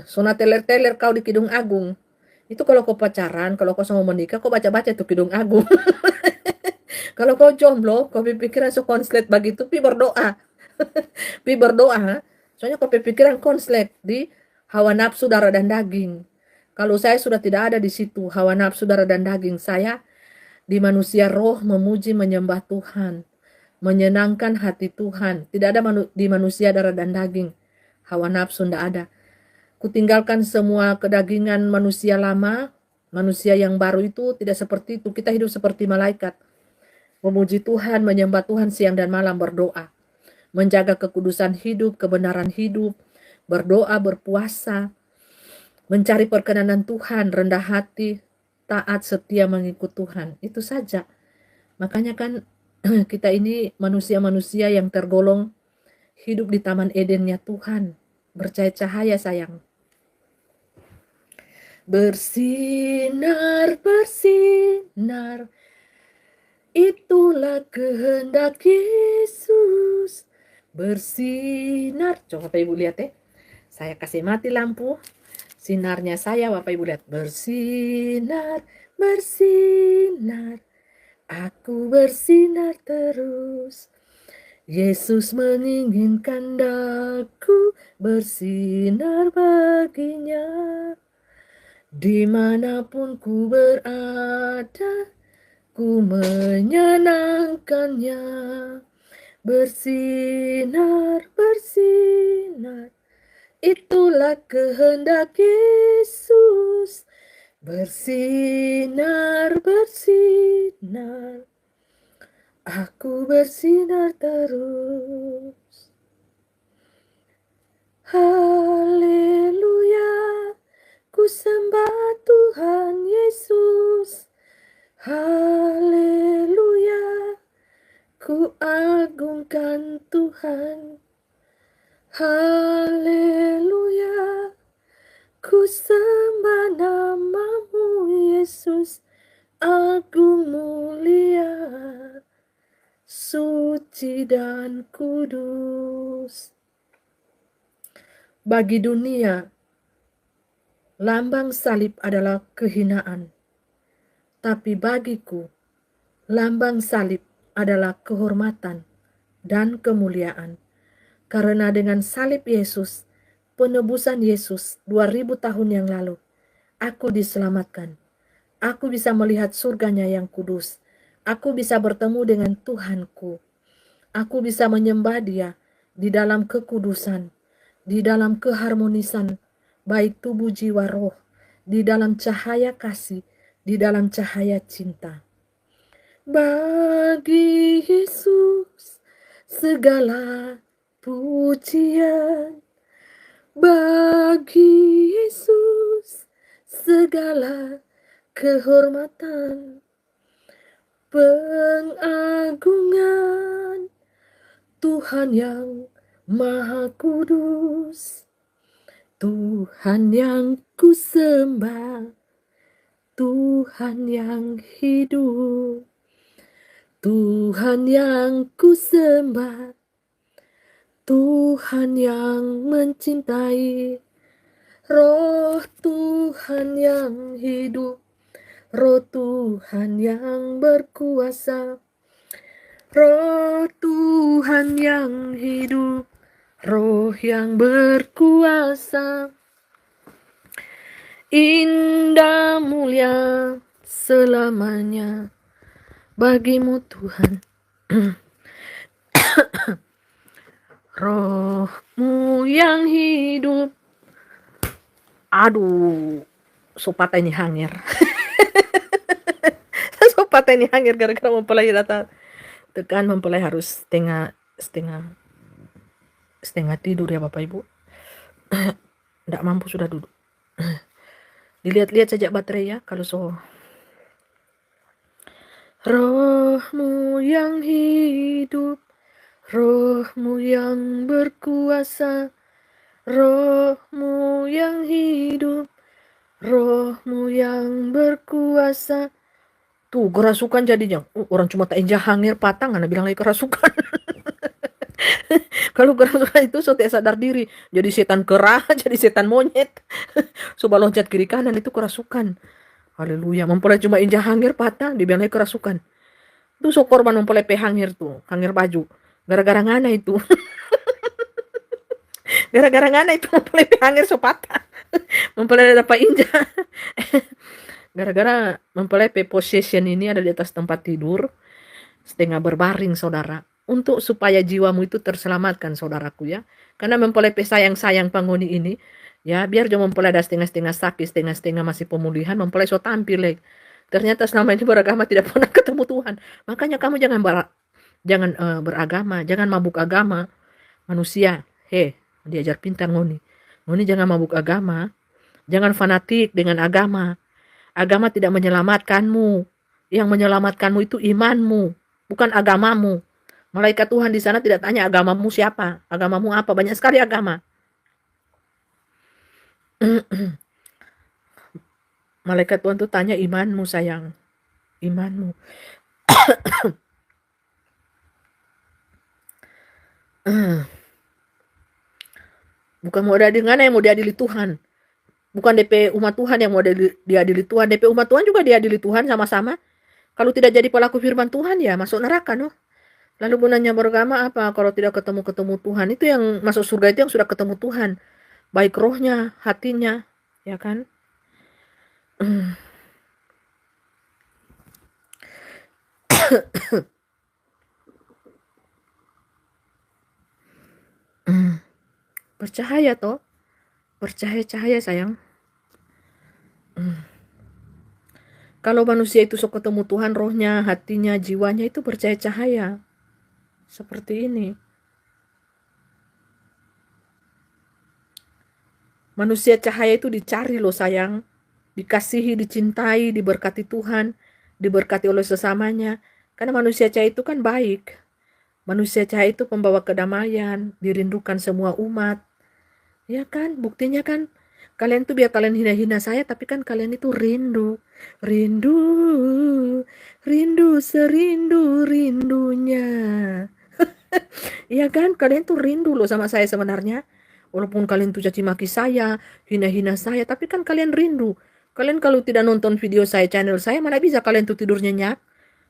Sona teler-teler kau di Kidung Agung. Itu kalau kau pacaran, kalau kau mau menikah, kau baca-baca tuh Kidung Agung. Kalau kau jomblo, kau pikiran so konslet begitu, pi berdoa. Pi berdoa. Soalnya kau pikiran konslet di hawa nafsu darah dan daging. Kalau saya sudah tidak ada di situ, hawa nafsu darah dan daging, saya di manusia roh memuji menyembah Tuhan, menyenangkan hati Tuhan. Tidak ada di manusia darah dan daging, hawa nafsu tidak ada. Kutinggalkan semua kedagingan manusia lama, manusia yang baru itu tidak seperti itu. Kita hidup seperti malaikat, memuji Tuhan, menyembah Tuhan siang dan malam, berdoa, menjaga kekudusan hidup, kebenaran hidup, berdoa, berpuasa, mencari perkenanan Tuhan, rendah hati, taat, setia mengikut Tuhan. Itu saja. Makanya kan kita ini manusia-manusia yang tergolong hidup di Taman Edennya Tuhan. Bercahaya sayang. Bersinar, bersinar, itulah kehendak Yesus. Bersinar. Coba Bapak Ibu lihat ya. Saya kasih mati lampu. Sinarnya saya, Bapak Ibu lihat. Bersinar, bersinar, aku bersinar terus. Yesus menginginkan daku bersinar baginya. Dimanapun ku berada, ku menyenangkannya. Bersinar, bersinar, itulah kehendak Yesus. Bersinar, bersinar, aku bersinar terus. Haleluya, ku sembah Tuhan Yesus. Haleluya, ku agungkan Tuhan. Haleluya, ku sembah namamu Yesus. Agung, mulia, suci dan kudus. Bagi dunia, lambang salib adalah kehinaan. Tapi bagiku, lambang salib adalah kehormatan dan kemuliaan. Karena dengan salib Yesus, penebusan Yesus 2000 tahun yang lalu, aku diselamatkan. Aku bisa melihat surganya yang kudus. Aku bisa bertemu dengan Tuhanku. Aku bisa menyembah Dia di dalam kekudusan, di dalam keharmonisan, baik tubuh, jiwa, roh, di dalam cahaya kasih, di dalam cahaya cinta. Bagi Yesus segala pujian, bagi Yesus segala kehormatan, pengagungan, Tuhan yang Maha Kudus, Tuhan yang kusembah, Tuhan yang hidup, Tuhan yang kusembah, Tuhan yang mencintai, Roh Tuhan yang hidup, Roh Tuhan yang berkuasa, Roh Tuhan yang hidup, Roh yang berkuasa, indah mulia selamanya bagimu Tuhan. Rohmu yang hidup. Aduh, sopata ini hanger. Sopata ini hanger gara-gara mempelai datang. Tekan mempelai harus setengah tidur ya Bapak Ibu. Tidak mampu sudah duduk. Dilihat-lihat saja baterai ya kalau so. Rohmu yang hidup, Rohmu yang berkuasa, Rohmu yang hidup, Rohmu yang berkuasa. Tuh kerasukan jadinya. Orang cuma tak injah hangir patang, anak bilang lagi kerasukan. Kalau kerasukan itu so tak sadar diri. Jadi setan kera, jadi setan monyet. Coba loncat kiri kanan itu kerasukan. Haleluya. Mempelai cuma injah hangir patang, dibilang lagi kerasukan. Itu so korban mempelai hangir tuh, hangir baju. Gara-gara ngana itu. Gara-gara ngana itu mempelai hangir so patah. Mempelai dapat injah. Gara-gara mempelai possession ini ada di atas tempat tidur, setengah berbaring saudara. Untuk supaya jiwamu itu terselamatkan saudaraku ya. Karena mempelai sayang-sayang penghuni ini, ya biar jangan mempelai ada setengah-setengah sakit, setengah-setengah masih pemulihan, mempelai so tampil. Ternyata selama ini beragama tidak pernah ketemu Tuhan. Makanya kamu jangan beragama, jangan mabuk agama. Manusia, diajar pintar ngoni. Ngoni jangan mabuk agama, jangan fanatik dengan agama. Agama tidak menyelamatkanmu. Yang menyelamatkanmu itu imanmu, bukan agamamu. Malaikat Tuhan di sana tidak tanya agamamu siapa, agamamu apa. Banyak sekali agama. Malaikat Tuhan tuh tanya imanmu sayang, imanmu. Bukan mau diadili yang mau diadili Tuhan. Bukan DP umat Tuhan yang mau diadili Tuhan. DP umat Tuhan juga diadili Tuhan sama-sama. Kalau tidak jadi pelaku firman Tuhan ya masuk neraka no. Lalu gunanya beragama apa kalau tidak ketemu Tuhan? Itu yang masuk surga itu yang sudah ketemu Tuhan. Baik rohnya, hatinya, ya kan? Bercahaya toh. Bercahaya sayang. Kalau manusia itu sok ketemu Tuhan, rohnya, hatinya, jiwanya itu bercahaya. Seperti ini. Manusia cahaya itu dicari loh sayang. Dikasihi, dicintai, diberkati Tuhan, diberkati oleh sesamanya. Karena manusia cahaya itu kan baik. Manusia cahaya itu pembawa kedamaian, dirindukan semua umat. Ya kan, buktinya kan kalian tuh biar kalian hina-hina saya, tapi kan kalian itu rindu. Rindu, rindu serindu-rindunya. Iya kan, kalian tuh rindu loh sama saya sebenarnya. Walaupun kalian tuh caci maki saya, hina-hina saya, tapi kan kalian rindu. Kalian kalau tidak nonton video saya, channel saya, mana bisa kalian tuh tidur nyenyak.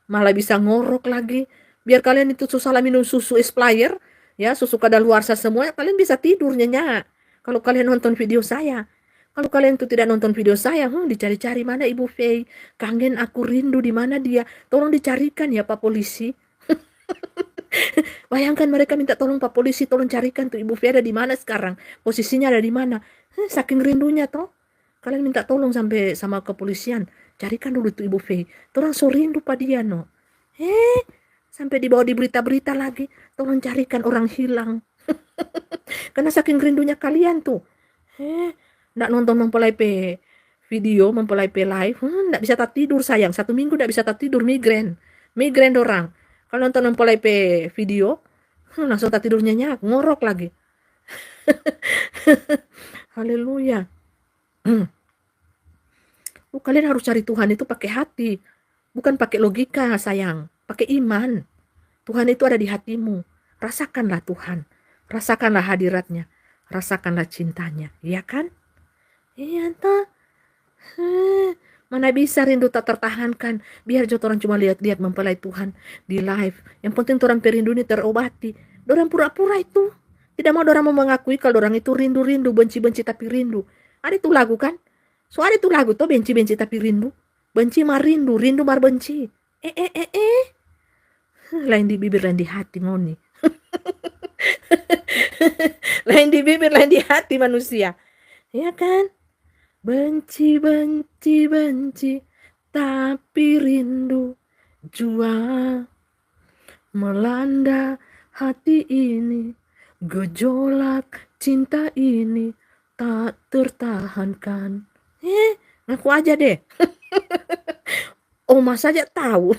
Malah bisa ngorok lagi. Biar kalian itu salah minum susu expired, ya susu kadaluarsa semua, kalian bisa tidur nyenyak. Kalau kalian nonton video saya. Kalau kalian tuh tidak nonton video saya, dicari-cari mana Ibu Fei. Kangen aku rindu di mana dia. Tolong dicarikan ya Pak Polisi. Bayangkan mereka minta tolong Pak Polisi, tolong carikan tuh Ibu Fei ada di mana sekarang. Posisinya ada di mana. Saking rindunya toh. Kalian minta tolong sampai sama kepolisian. Carikan dulu tuh Ibu Fei. Tolong so rindu Pak dia no. Sampai dibawa di berita-berita lagi. Tolong carikan orang hilang. Karena saking rindunya kalian tuh. Nggak nonton mempelai video, mempelai live. Nggak bisa tak tidur sayang. 1 minggu nggak bisa tak tidur, migrain. Migrain dorang. Kalau nonton mempelai video, langsung tak tidur nyenyak. Ngorok lagi. Haleluya. Kalian harus cari Tuhan itu pakai hati. Bukan pakai logika sayang. Pakai iman. Tuhan itu ada di hatimu. Rasakanlah Tuhan. Rasakanlah hadiratnya, rasakanlah cintanya, ya kan? Iya toh. Mana bisa rindu tak tertahankan. Biar jauh orang cuma lihat-lihat mempelai Tuhan di live. Yang penting orang perindu ini terobati. Orang pura-pura itu. Tidak mau orang mau mengakui kalau orang itu rindu-rindu, benci-benci tapi rindu. Ada itu lagu kan? So ada itu lagu tuh benci-benci tapi rindu. Benci mar rindu, rindu mar benci. Eh. Lain di bibir, lain di hati ngoni. Lain di bibir, lain di hati manusia. Ya kan? Benci, benci, benci, tapi rindu jua melanda hati ini. Gejolak cinta ini tak tertahankan. Ngaku aja deh. Oma saja tahu.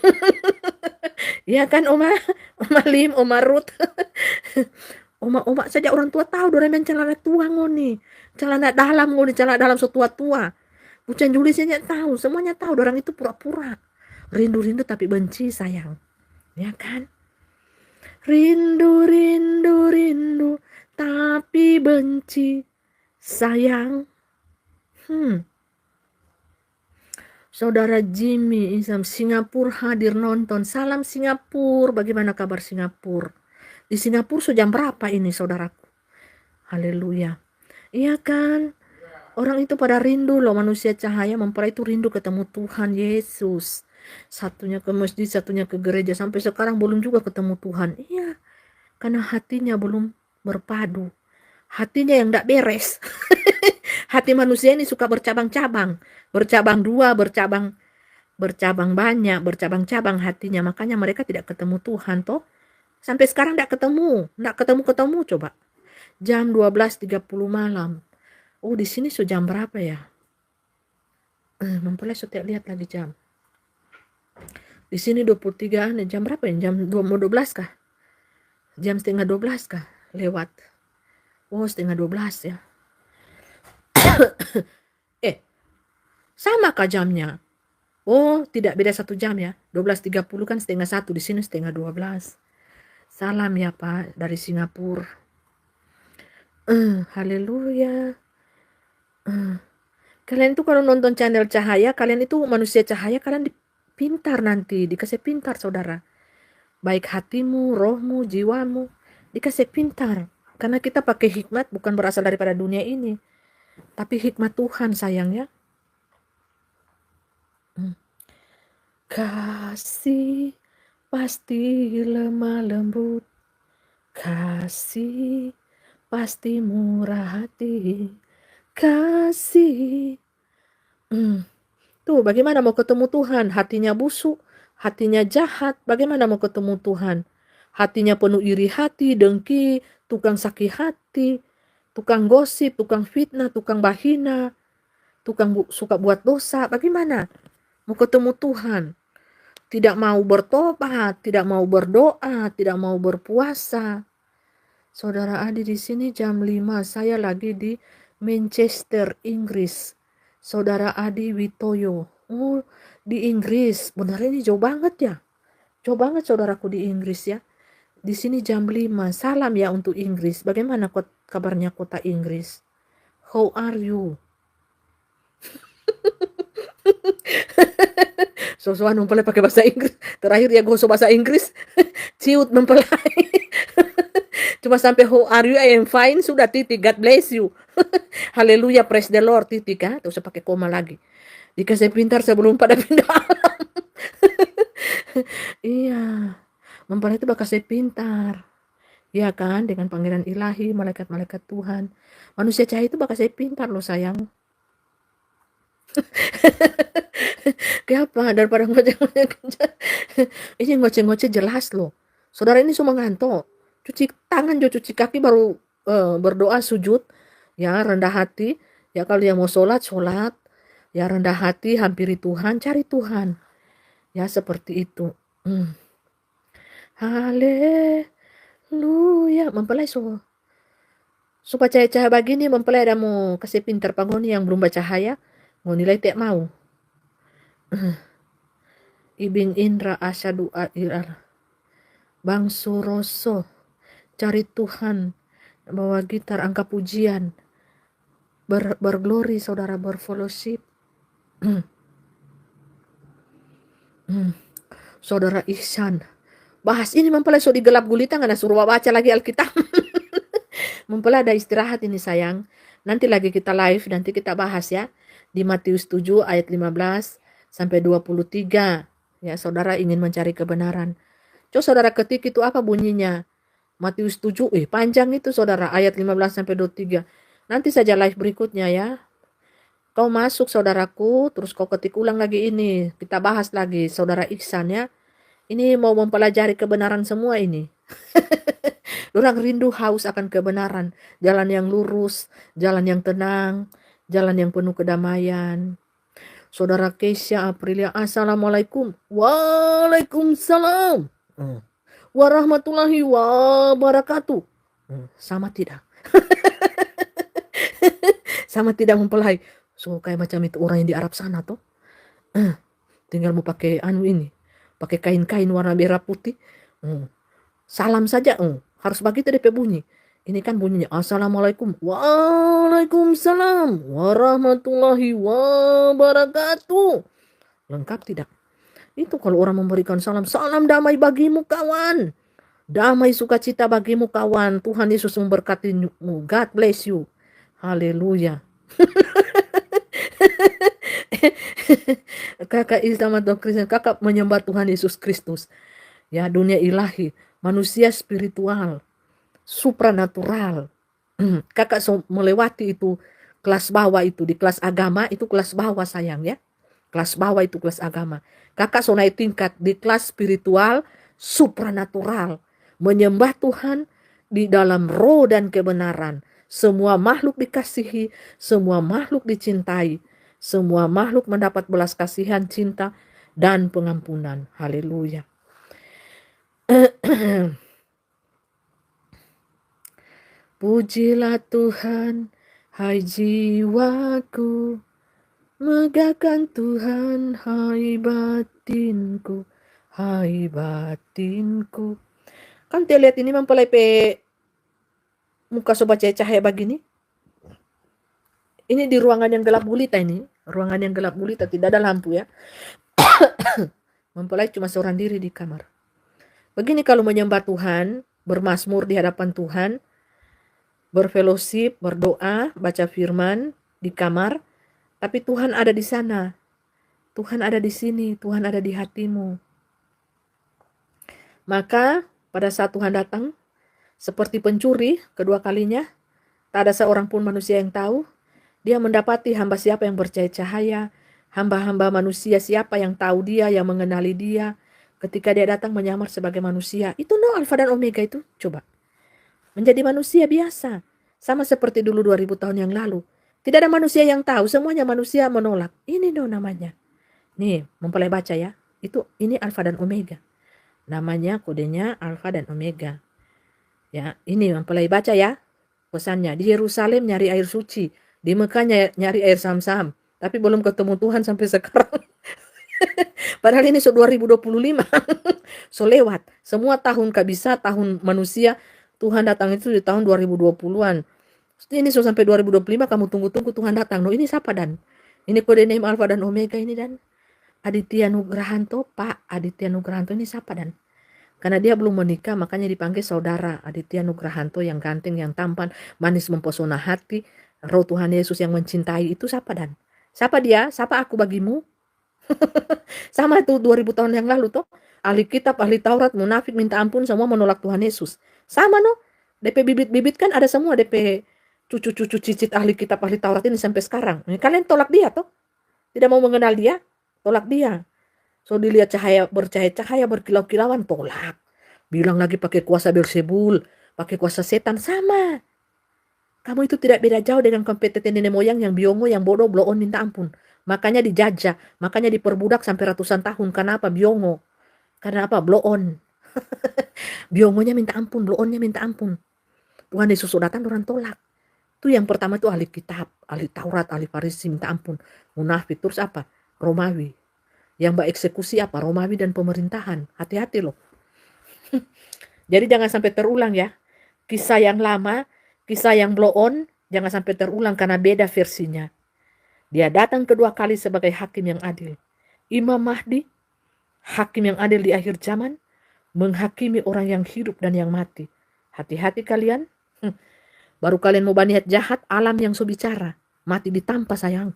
Ya kan Oma? Oma Lim, Oma Ruth. Oma saja orang tua tahu doraemon celana tua ngoni. Celana dalam ngoni, celana dalam setua-tua. Bucan Julisnya tahu, semuanya tahu orang itu pura-pura. Rindu-rindu tapi benci sayang. Ya kan? Rindu, rindu, rindu tapi benci sayang. Saudara Jimmy Isam Singapura hadir nonton. Salam Singapura. Bagaimana kabar Singapura? Di Singapura jam berapa ini saudaraku? Haleluya. Iya kan? Orang itu pada rindu loh, manusia cahaya mempelai itu rindu ketemu Tuhan Yesus. Satunya ke masjid, satunya ke gereja. Sampai sekarang belum juga ketemu Tuhan. Iya, karena hatinya belum berpadu. Hatinya yang tidak beres. Hati manusia ini suka bercabang-cabang. Bercabang dua, bercabang banyak, bercabang-cabang hatinya. Makanya mereka tidak ketemu Tuhan toh. Sampai sekarang tidak ketemu coba. Jam 12.30 malam. Oh, di sini jam berapa ya? Mempelai setiap lihat lagi jam. Di sini 23 jam berapa ya? Jam 12 kah? Jam setengah 12 kah? Lewat. Oh, setengah 12 ya. Sama kah jamnya? Oh, tidak beda 1 jam ya. 12.30 kan setengah 1, di sini setengah 12. Salam ya Pak dari Singapura. Haleluya. Kalian itu kalau nonton channel cahaya, kalian itu manusia cahaya, kalian pintar nanti, dikasih pintar saudara. Baik hatimu, rohmu, jiwamu, dikasih pintar. Karena kita pakai hikmat bukan berasal daripada dunia ini. Tapi hikmat Tuhan sayang ya. Kasih pasti lemah lembut. Kasih pasti murah hati. Kasih. Tuh bagaimana mau ketemu Tuhan? Hatinya busuk, hatinya jahat. Bagaimana mau ketemu Tuhan? Hatinya penuh iri hati, dengki, tukang sakit hati, tukang gosip, tukang fitnah, tukang bahina, tukang suka buat dosa. Bagaimana mau ketemu Tuhan? Tidak mau bertobat, tidak mau berdoa, tidak mau berpuasa. Saudara Adi di sini jam 5, saya lagi di Manchester, Inggris. Saudara Adi Witoyo. Oh, di Inggris. Benar ini jauh banget ya. Jauh banget saudaraku di Inggris ya. Di sini jam 5. Salam ya untuk Inggris. Bagaimana kabarnya kota Inggris? How are you? Sosokan mempelai pakai bahasa Inggris. Terakhir ya gosok bahasa Inggris. Ciut mempelai. Cuma sampai how are you, I am fine, sudah titik. God bless you. Haleluya, praise the Lord, titik. Tuh usah pakai koma lagi. Dikasih pintar sebelum pada pindah alam. Iya. Mempelai itu bakal pintar. Ya kan, dengan panggilan ilahi, malaikat-malaikat Tuhan. Manusia cahaya itu bakal pintar loh sayang. Kenapa? Daripada ngoceh-ngoceh. Ini ngoceh-ngoceh jelas loh. Saudara ini semua ngantuk. Cuci tangan, cuci kaki, baru berdoa sujud. Ya, rendah hati. Ya, kalau dia mau sholat. Ya, rendah hati, hampiri Tuhan, cari Tuhan. Ya, seperti itu. Haleluya. Mempelai supaya cahaya-cahaya begini, mempelai ada mau kasih pintar pangoni yang belum baca cahaya. Mau nilai tak mau. Ibing Indra asyadu ilar. Bang Suroso, cari Tuhan. bawa gitar, angkat pujian, berglori saudara, berfellowship. Saudara Ihsan, bahas ini mempelai so digelap gulita ngana suruh baca lagi Alkitab. Mempelai ada istirahat ini sayang. Nanti lagi kita live, nanti kita bahas ya. Di Matius 7 ayat 15 sampai 23. Ya, saudara ingin mencari kebenaran. Coba saudara ketik itu apa bunyinya. Matius 7, panjang itu saudara, ayat 15 sampai 23. Nanti saja live berikutnya ya. Kau masuk saudaraku, terus kau ketik ulang lagi ini. Kita bahas lagi saudara Iksan ya. Ini mau mempelajari kebenaran semua ini. Orang rindu haus akan kebenaran. Jalan yang lurus, jalan yang tenang, jalan yang penuh kedamaian. Saudara Keisha Aprilia, Assalamualaikum. Waalaikumsalam. Warahmatullahi wabarakatuh. Sama tidak? Sama tidak mempelai? So kayak macam itu orang yang di Arab sana tuh. Tinggal mau pakai ini. Pakai kain-kain warna merah putih. Salam saja. Harus begitu DP bunyi. Ini kan bunyinya Assalamualaikum. Waalaikumsalam warahmatullahi wabarakatuh. Lengkap tidak? Itu kalau orang memberikan salam. Salam damai bagimu kawan. Damai sukacita bagimu kawan. Tuhan Yesus memberkatimu. God bless you. Haleluya. Kakak Islam atau Kristen, kakak menyembah Tuhan Yesus Kristus. Ya, dunia ilahi, manusia spiritual, supranatural. Kakak melewati itu kelas bawah itu, di kelas agama itu kelas bawah sayang ya. Kelas bawah itu kelas agama. Kakak so naik tingkat di kelas spiritual, supranatural. Menyembah Tuhan di dalam roh dan kebenaran. Semua makhluk dikasihi, semua makhluk dicintai. Semua makhluk mendapat belas kasihan, cinta, dan pengampunan. Haleluya. Pujilah Tuhan, hai jiwaku. Megahkan Tuhan, hai batinku. Hai batinku. Kan dia lihat ini mempelai muka sobat cahaya begini. Ini di ruangan yang gelap gulita ini. Ruangan yang gelap gulita, tidak ada lampu ya. Mempelai cuma seorang diri di kamar. Begini kalau menyembah Tuhan, bermazmur di hadapan Tuhan, berfellowship, berdoa, baca firman di kamar, tapi Tuhan ada di sana. Tuhan ada di sini, Tuhan ada di hatimu. Maka pada saat Tuhan datang, seperti pencuri kedua kalinya, tak ada seorang pun manusia yang tahu. Dia mendapati hamba siapa yang bercahaya cahaya, hamba-hamba manusia siapa yang tahu dia, yang mengenali dia. Ketika dia datang menyamar sebagai manusia, itu Alfa dan Omega itu, coba. Menjadi manusia biasa, sama seperti dulu 2000 tahun yang lalu. Tidak ada manusia yang tahu, semuanya manusia menolak. Ini namanya. Nih, mempelai baca ya. Ini Alfa dan Omega. Namanya, kodenya Alfa dan Omega. Ya, ini mempelai baca ya. Pesannya, di Yerusalem nyari air suci. Di Mekah nyari air Sam-Sam. Tapi belum ketemu Tuhan sampai sekarang. Padahal ini 2025. So lewat. Semua tahun bisa, tahun manusia. Tuhan datang itu di tahun 2020-an. Ini sampai 2025 kamu tunggu-tunggu Tuhan datang. Ini siapa dan? Ini kode name Alfa dan Omega ini dan. Aditya Nugrahanto, Pak Aditya Nugrahanto ini siapa dan? Karena dia belum menikah makanya dipanggil saudara Aditya Nugrahanto yang ganteng, yang tampan, manis mempesona hati. Roh Tuhan Yesus yang mencintai itu siapa dan? Siapa dia? Siapa aku bagimu? Sama itu 2000 tahun yang lalu toh. Ahli kitab, ahli Taurat, munafik, minta ampun semua menolak Tuhan Yesus. Sama no. DP bibit-bibit kan ada semua DP cucu-cucu cicit ahli kitab, ahli Taurat ini sampai sekarang. Kalian tolak dia toh? Tidak mau mengenal dia? Tolak dia. So dilihat bercahaya berkilau-kilauan, tolak. Bilang lagi pakai kuasa Beelzebul, pakai kuasa setan, sama. Kamu itu tidak beda jauh dengan kompeten nenek moyang yang biongo, yang bodoh, blow on, minta ampun. Makanya dijajah, makanya diperbudak sampai ratusan tahun. Karena apa? Biongo. Karena apa? Blow on. Biongonya minta ampun, blow onnya minta ampun. Tuhan Yesus datang, orang tolak. Itu yang pertama itu ahli kitab, ahli Taurat, ahli Farisi minta ampun. Munafik, terus apa? Romawi. Yang eksekusi apa? Romawi dan pemerintahan. Hati-hati loh. Jadi jangan sampai terulang ya. Kisah yang lama, Kisah yang blow on jangan sampai terulang karena beda versinya. Dia datang kedua kali sebagai hakim yang adil. Imam Mahdi, hakim yang adil di akhir zaman, menghakimi orang yang hidup dan yang mati. Hati-hati kalian. Baru kalian mau berniat jahat, alam yang bicara. Mati ditampa sayang.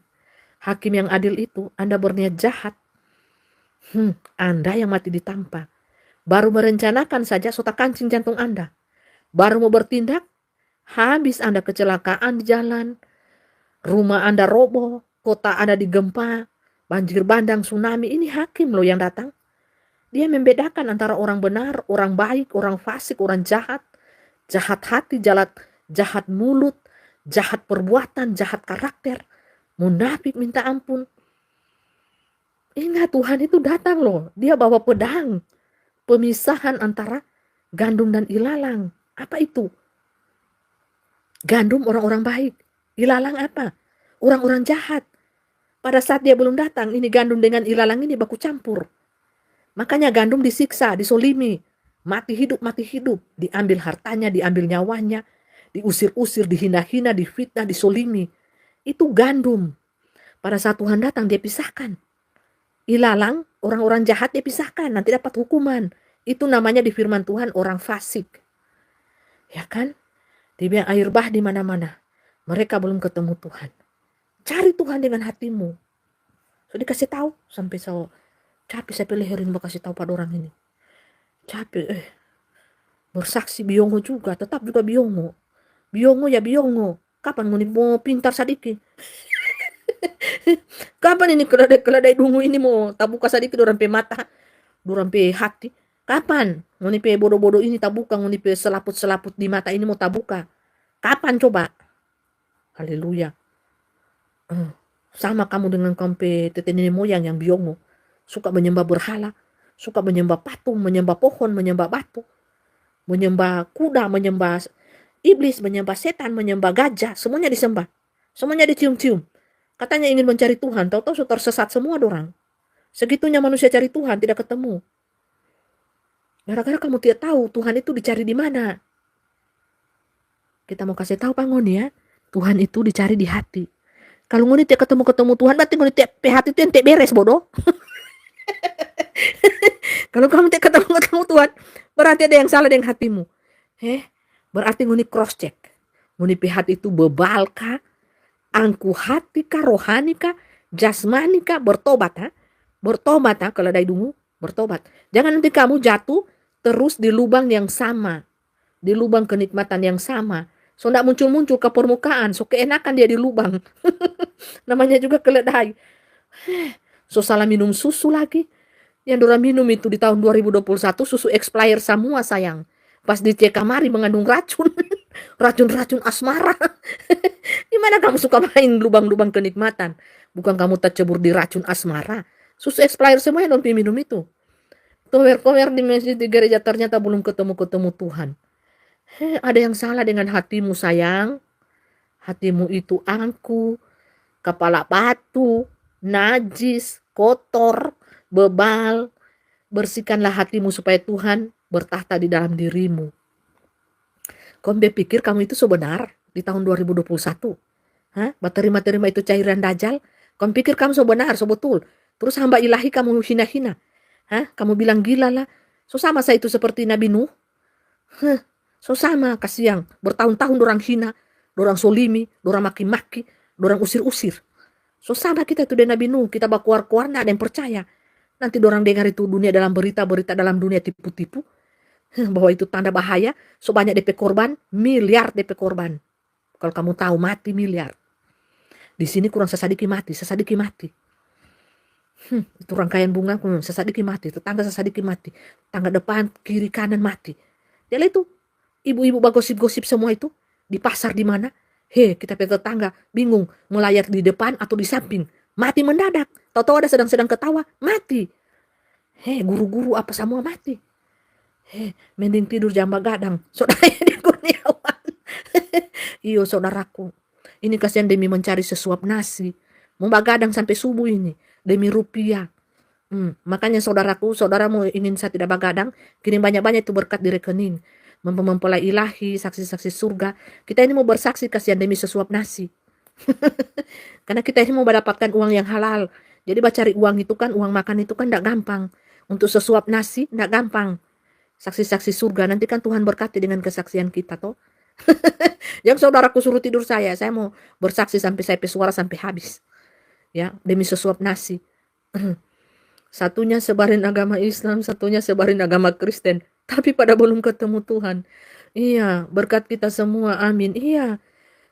Hakim yang adil itu, Anda berniat jahat. Anda yang mati ditampa. Baru merencanakan saja sota kancing jantung Anda. Baru mau bertindak, habis Anda kecelakaan di jalan. Rumah Anda roboh, kota Anda digempa, banjir bandang, tsunami. Ini hakim loh yang datang. Dia membedakan antara orang benar, orang baik, orang fasik, orang jahat. Jahat hati, jahat mulut, jahat perbuatan, jahat karakter. Munafik minta ampun. Ingat, Tuhan itu datang loh. Dia bawa pedang. Pemisahan antara gandum dan ilalang. Apa itu? Gandum orang-orang baik. Ilalang apa? Orang-orang jahat. Pada saat dia belum datang, ini gandum dengan ilalang ini baku campur. Makanya gandum disiksa, disolimi. Mati hidup. Diambil hartanya, diambil nyawanya. Diusir-usir, dihina-hina, difitnah, disolimi. Itu gandum. Pada saat Tuhan datang, dia pisahkan. Ilalang, orang-orang jahat dia pisahkan. Nanti dapat hukuman. Itu namanya di firman Tuhan orang fasik. Ya kan? Dibilang air bah di mana-mana. Mereka belum ketemu Tuhan. Cari Tuhan dengan hatimu. So dikasih tahu sampai capek saya leherin mau kasih tahu pada orang ini. Capek bersaksi biongo juga, tetap juga biongo. Biongo ya biongo. Kapan mau pintar sedikit? Kapan ini keledai dungu ini mau tabuka sedikit dorang pe mata, dorang pe hati? Kapan? Ngoni pe bodoh-bodoh ini tabuka, ngoni pe selaput-selaput di mata ini mau tabuka. Kapan coba? Haleluya. Sama kamu dengan kamu tete nenek moyang yang biongo. Suka menyembah berhala, suka menyembah patung, menyembah pohon, menyembah batu, menyembah kuda, menyembah iblis, menyembah setan, menyembah gajah. Semuanya disembah. Semuanya dicium-cium. Katanya ingin mencari Tuhan, tahu-tahu sudah tersesat semua dorang. Segitunya manusia cari Tuhan, tidak ketemu. Gara-gara kamu tidak tahu Tuhan itu dicari di mana. Kita mau kasih tahu Pak Ngoni ya, Tuhan itu dicari di hati. Kalau Ngoni tidak ketemu Tuhan, berarti Ngoni tidak hati itu yang tidak beres bodoh. Kalau kamu tidak ketemu Tuhan, berarti ada yang salah dengan hatimu. Berarti Ngoni cross check. Ngoni hati itu bebal kah? Angku hati kah? Rohani kah? Jasmani kah? Bertobat ha? Bertobat ha? Kalau dai dungu, bertobat. Jangan nanti kamu jatuh terus di lubang yang sama. Di lubang kenikmatan yang sama. So tidak muncul-muncul ke permukaan. So keenakan dia di lubang. Namanya juga keledai. So salah minum susu lagi. Yang dorang minum itu di tahun 2021 susu expired semua sayang. Pas dicek kamari mengandung racun. Racun-racun asmara. Gimana kamu suka main lubang-lubang kenikmatan? Bukan kamu tercebur di racun asmara. Susu expired semua yang dorang minum itu. Tower-tower di masjid di gereja ternyata belum ketemu Tuhan. Ada yang salah dengan hatimu sayang. Hatimu itu angku, kepala batu, najis, kotor, bebal. Bersihkanlah hatimu supaya Tuhan bertahta di dalam dirimu. Kau pikir kamu itu sebenar di tahun 2021? Terima itu cairan dajjal? Kau pikir kamu sebenar, sebetul? Terus hamba ilahi kamu hina-hina? Kamu bilang gila lah. So sama saya itu seperti Nabi Nuh. So sama kasihan. Bertahun-tahun dorang hina, dorang solimi, dorang maki-maki, dorang usir-usir. So sama kita itu dengan Nabi Nuh. Kita bakuar-kuar, tidak ada yang percaya. Nanti dorang dengar itu dunia dalam berita-berita dalam dunia tipu-tipu. Bahwa itu tanda bahaya. So banyak DP korban, miliar DP korban. Kalau kamu tahu mati miliar. Di sini kurang sesadiki mati. Itu rangkaian bunga sesadiki mati. Tetangga sesadiki mati. Tangga depan, kiri, kanan mati. Jadi itu ibu-ibu gosip-gosip semua itu di pasar di mana? Kita pe tetangga bingung melayar di depan atau di samping. Mati mendadak. Tahu-tahu ada sedang ketawa, mati. Guru-guru apa semua mati. Mending tidur jam begadang. Saudara di Kurniawan. Iyo saudaraku. Ini kasihan demi mencari sesuap nasi. Mau begadang sampai subuh ini. Demi rupiah. Makanya saudaraku, saudara mau ingin saya tidak begadang, kirim banyak-banyak itu berkat di rekening. mempelai ilahi, saksi-saksi surga. Kita ini mau bersaksi kasihan demi sesuap nasi. Karena kita ini mau mendapatkan uang yang halal. Jadi cari uang itu kan, uang makan itu kan tidak gampang. Untuk sesuap nasi tidak gampang. Saksi-saksi surga, nanti kan Tuhan berkati dengan kesaksian kita toh. Yang saudaraku suruh tidur saya mau bersaksi sampai saya suara sampai habis. Ya, demi sesuap nasi. Satunya sebarin agama Islam, satunya sebarin agama Kristen. Tapi pada belum ketemu Tuhan. Iya, berkat kita semua, amin. Iya,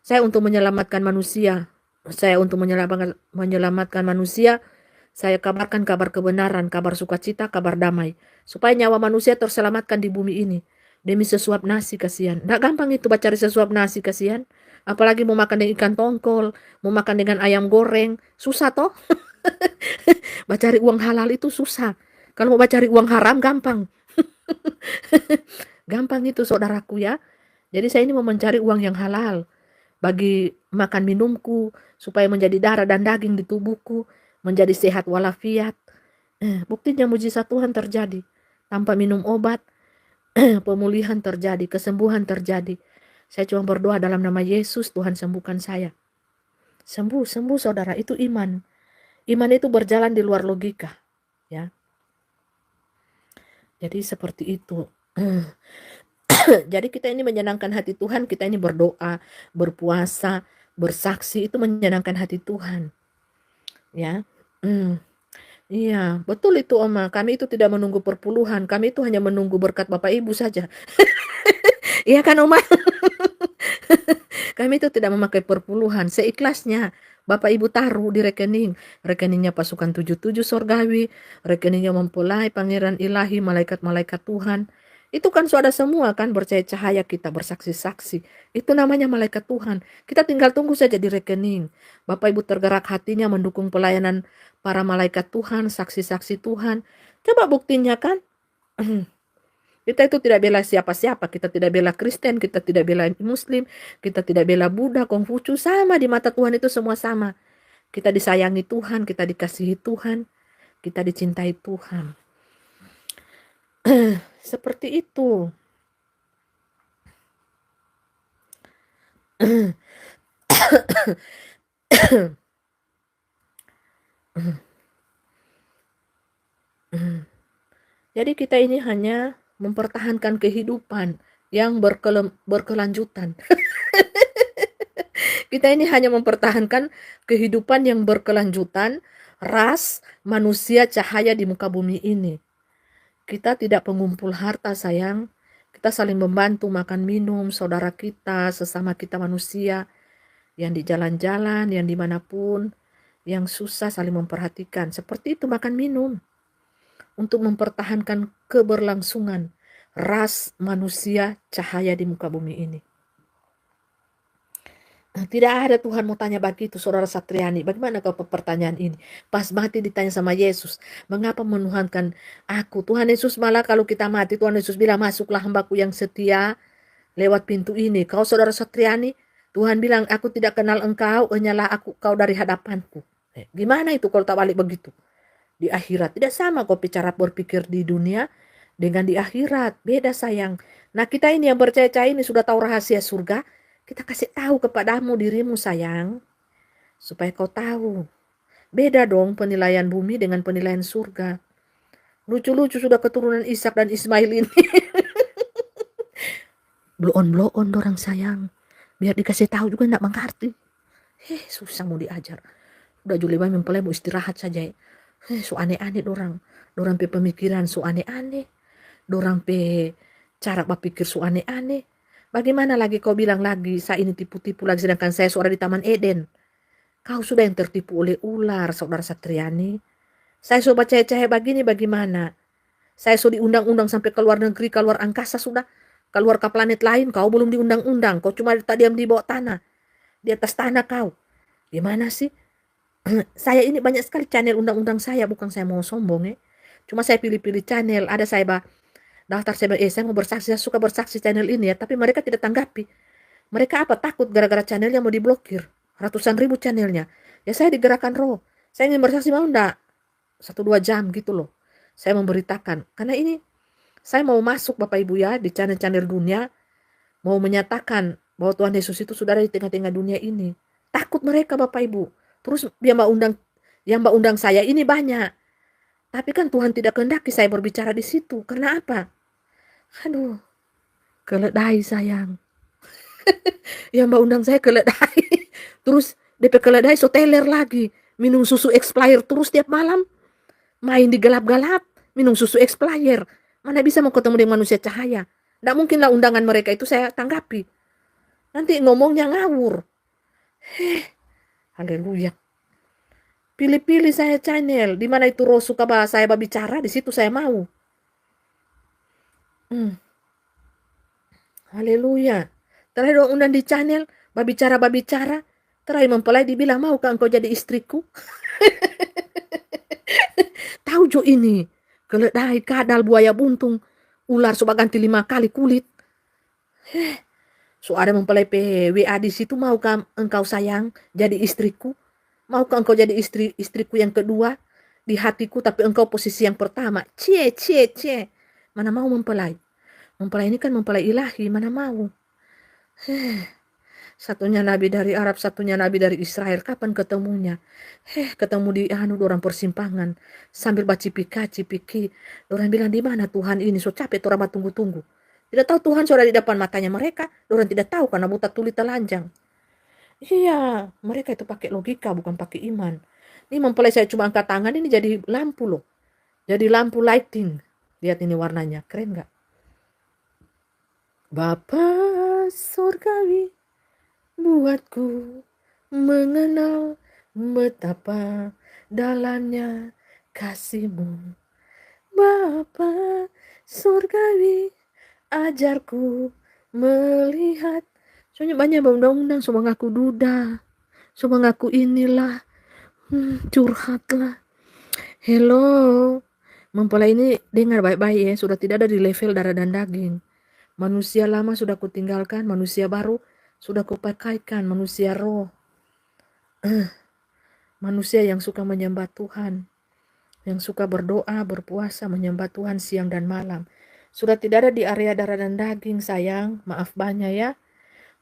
saya untuk menyelamatkan manusia. Saya untuk menyelamatkan manusia. Saya kabarkan kabar kebenaran, kabar sukacita, kabar damai. Supaya nyawa manusia terselamatkan di bumi ini. Demi sesuap nasi, kasihan. Nggak gampang itu cari sesuap nasi, kasihan. Apalagi mau makan dengan ikan tongkol, mau makan dengan ayam goreng. Susah toh. Cari uang halal itu susah. Kalau mau cari uang haram gampang. Gampang itu saudaraku ya. Jadi saya ini mau mencari uang yang halal. Bagi makan minumku. Supaya menjadi darah dan daging di tubuhku. Menjadi sehat walafiat. Buktinya mujizat Tuhan terjadi. Tanpa minum obat. Pemulihan terjadi. Kesembuhan terjadi. Saya cuma berdoa dalam nama Yesus. Tuhan sembuhkan saya. Sembuh saudara. Itu iman. Iman itu berjalan di luar logika, ya. Jadi seperti itu. Jadi kita ini menyenangkan hati Tuhan, kita ini berdoa, berpuasa, bersaksi, itu menyenangkan hati Tuhan. Ya. Iya, betul itu Oma. Kami itu tidak menunggu perpuluhan, kami itu hanya menunggu berkat Bapak Ibu saja. Iya kan Oma? Kami itu tidak memakai perpuluhan, seikhlasnya. Bapak Ibu taruh di rekening. Rekeningnya pasukan 77 sorgawi. Rekeningnya mempelai pangeran ilahi, malaikat-malaikat Tuhan. Itu kan sudah semua kan bercahaya cahaya kita bersaksi-saksi. Itu namanya malaikat Tuhan. Kita tinggal tunggu saja di rekening. Bapak Ibu tergerak hatinya mendukung pelayanan para malaikat Tuhan, saksi-saksi Tuhan. Coba buktinya kan. Kita itu tidak bela siapa-siapa, kita tidak bela Kristen, kita tidak bela Muslim, kita tidak bela Buddha, Konghucu, sama di mata Tuhan itu semua sama. Kita disayangi Tuhan, kita dikasihi Tuhan, kita dicintai Tuhan. Seperti itu. Jadi kita ini hanya mempertahankan kehidupan yang berkelanjutan. Kita ini hanya mempertahankan kehidupan yang berkelanjutan, ras manusia cahaya di muka bumi ini. Kita tidak pengumpul harta sayang, kita saling membantu makan minum saudara kita, sesama kita manusia, yang di jalan-jalan, yang dimanapun, yang susah saling memperhatikan. Seperti itu makan minum. Untuk mempertahankan keberlangsungan ras manusia cahaya di muka bumi ini. Tidak ada Tuhan mau tanya begitu, saudara Satriani. Bagaimana kau pertanyaan ini? Pas mati ditanya sama Yesus, mengapa menuhankan aku? Tuhan Yesus malah kalau kita mati, Tuhan Yesus bilang, masuklah hambaku yang setia lewat pintu ini. Kau saudara Satriani, Tuhan bilang, aku tidak kenal engkau, hanyalah kau dari hadapanku. Gimana itu kalau tak balik begitu? Di akhirat tidak sama kau cara berpikir di dunia dengan di akhirat, beda sayang. Nah kita ini yang percaya ini sudah tahu rahasia surga, kita kasih tahu kepadamu dirimu sayang, supaya kau tahu. Beda dong penilaian bumi dengan penilaian surga. Lucu-lucu sudah keturunan Ishak dan Ismail ini. blow on dorang sayang, biar dikasih tahu juga tidak mengerti. Susah mau diajar. Udah Juleban mempelai mau istirahat saja. So aneh-aneh dorang pe pemikiran so aneh-aneh, dorang pe cara berpikir so aneh-aneh. Bagaimana lagi kau bilang lagi saya ini tipu-tipu lagi, sedangkan saya suara di Taman Eden. Kau sudah yang tertipu oleh ular, saudara Satriani. Saya so baca-baca begini bagaimana? Saya so diundang-undang sampai ke luar negeri, keluar angkasa sudah, keluar ke planet lain. Kau belum diundang-undang, kau cuma diam di bawah tanah, di atas tanah kau. Gimana sih? Saya ini banyak sekali channel undang-undang saya, bukan saya mau sombong ya. Cuma saya pilih-pilih channel, ada saya daftar saya mau bersaksi, saya suka bersaksi channel ini ya, tapi mereka tidak tanggapi. Mereka apa? Takut gara-gara channelnya mau diblokir. Ratusan ribu channelnya. Ya saya digerakkan roh. Saya ingin bersaksi mau enggak? 1-2 jam gitu loh. Saya memberitakan. Karena ini Saya mau masuk Bapak Ibu ya di channel-channel dunia, mau menyatakan bahwa Tuhan Yesus itu sudah ada di tengah-tengah dunia ini. Takut mereka Bapak Ibu. Terus yang Mbak undang saya ini banyak. Tapi kan Tuhan tidak kehendaki saya berbicara di situ. Karena apa? Aduh, keledai sayang. Yang Mbak undang saya keledai. Terus DP keledai soteler lagi. Minum susu expired terus tiap malam. Main di gelap-gelap. Minum susu expired. Mana bisa mau ketemu dengan manusia cahaya? Nggak mungkinlah undangan mereka itu saya tanggapi. Nanti ngomongnya ngawur. Haleluya. Pilih-pilih saya channel. Di mana itu roh suka saya berbicara, di situ saya mau. Haleluya. Terakhir dong undang di channel, berbicara. Terakhir mempelai dibilang, maukah engkau jadi istriku? Tahu jo ini. Keledai, kadal, buaya buntung. Ular coba ganti 5 kali kulit. So ada mempelai WA di situ, maukah engkau sayang jadi istriku? Maukah engkau jadi istriku yang kedua di hatiku, tapi engkau posisi yang pertama? Cie. Mana mau mempelai? Mempelai ini kan mempelai ilahi, mana mau? Satunya nabi dari Arab, satunya nabi dari Israel. Kapan ketemunya? Ketemu di orang persimpangan. Sambil cipiki. Orang bilang, di mana Tuhan ini? So capek orang tunggu-tunggu. Tidak tahu Tuhan sudah di depan matanya mereka. Orang tidak tahu karena buta tuli telanjang. Iya, mereka itu pakai logika bukan pakai iman. Ini mempelai saya cuma angkat tangan, ini jadi lampu loh. Jadi lampu lighting. Lihat ini warnanya, keren gak? Bapa surgawi, buatku mengenal betapa dalamnya kasih-Mu. Bapa surgawi, ajarku melihat. Soalnya banyak undang-undang, semua ngaku duda, semua ngaku inilah, curhatlah. Hello, mempelai ini dengar baik-baik ya, sudah tidak ada di level darah dan daging. Manusia lama sudah kutinggalkan, manusia baru sudah kupakaikan, manusia roh. Manusia yang suka menyembah Tuhan, yang suka berdoa, berpuasa, menyembah Tuhan siang dan malam. Sudah tidak ada di area darah dan daging, sayang. Maaf banyak ya.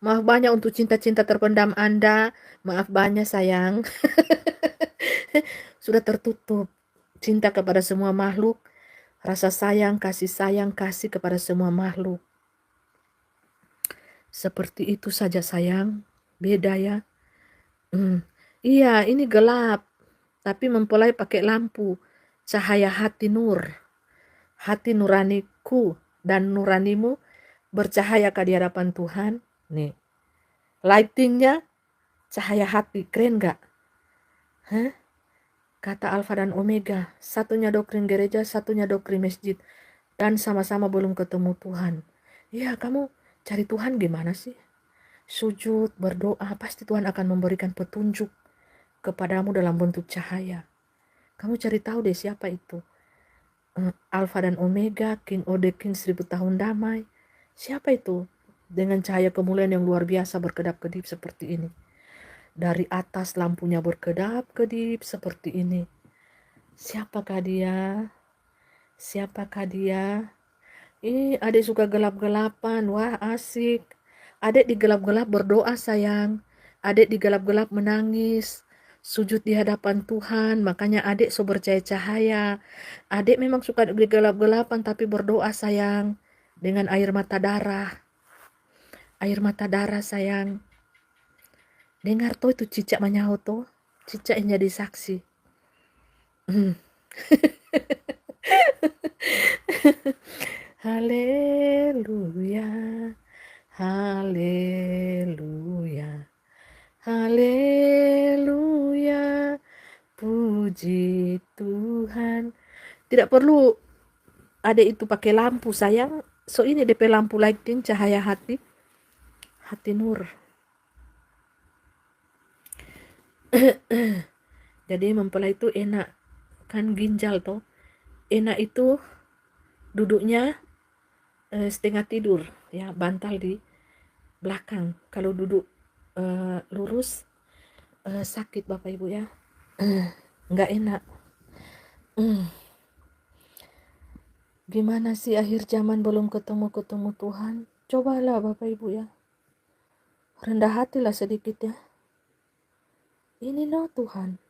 Maaf banyak untuk cinta-cinta terpendam Anda. Maaf banyak, sayang. Sudah tertutup. Cinta kepada semua makhluk. Rasa sayang, kasih kepada semua makhluk. Seperti itu saja, sayang. Beda ya. Iya, ini gelap. Tapi mempelai pakai lampu. Cahaya hati nur. Hati nuraniku dan nuranimu bercahaya di hadapan Tuhan. Nih. Lightingnya cahaya hati. Keren gak? Kata Alfa dan Omega. Satunya doktrin gereja, satunya doktrin masjid. Dan sama-sama belum ketemu Tuhan. Ya, kamu cari Tuhan gimana sih? Sujud, berdoa, pasti Tuhan akan memberikan petunjuk kepadamu dalam bentuk cahaya. Kamu cari tahu deh siapa itu. Alfa dan Omega, King of the King, 1000 tahun damai. Siapa itu? Dengan cahaya kemuliaan yang luar biasa berkedap-kedip seperti ini. Dari atas lampunya berkedap-kedip seperti ini. Siapakah dia? Siapakah dia? Adik suka gelap-gelapan. Wah, asik. Adik di gelap-gelap berdoa, sayang. Adik di gelap-gelap menangis. Sujud di hadapan Tuhan. Makanya adik so bercahaya cahaya. Adik memang suka di gelap-gelapan tapi berdoa, sayang. Dengan air mata darah. Air mata darah, sayang. Dengar tuh itu cicak menyaut tuh. Cicak yang jadi saksi. Haleluya, haleluya, haleluya, puji Tuhan. Tidak perlu ada itu pakai lampu, sayang. So ini DP lampu lighting cahaya hati. Hati nur. Jadi mempelai itu enak. Kan ginjal toh. Enak itu duduknya setengah tidur ya, bantal di belakang. Kalau duduk lurus sakit Bapak Ibu ya. Nggak enak. Gimana sih akhir zaman belum ketemu-ketemu Tuhan? Cobalah Bapak Ibu ya. Rendah hatilah sedikit ya. Ini loh Tuhan.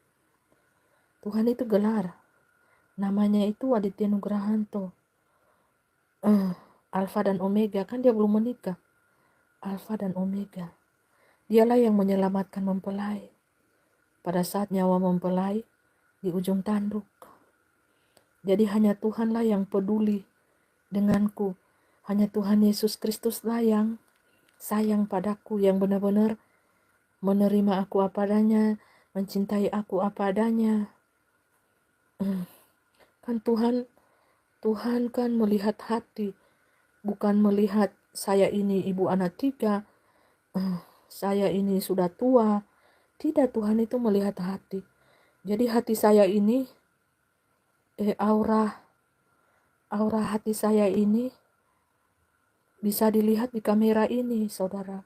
Tuhan itu gelar. Namanya itu Aditya Nugrahanto. Alfa dan Omega. Kan dia belum menikah. Alfa dan Omega. Dialah yang menyelamatkan mempelai. Pada saat nyawa mempelai di ujung tanduk. Jadi hanya Tuhanlah yang peduli denganku. Hanya Tuhan Yesus Kristuslah yang sayang padaku, yang benar-benar menerima aku apa adanya, mencintai aku apa adanya. Kan Tuhan kan melihat hati, bukan melihat saya ini ibu anak 3, saya ini sudah tua. Tidak, Tuhan itu melihat hati. Jadi hati saya ini, aura hati saya ini bisa dilihat di kamera ini, saudara.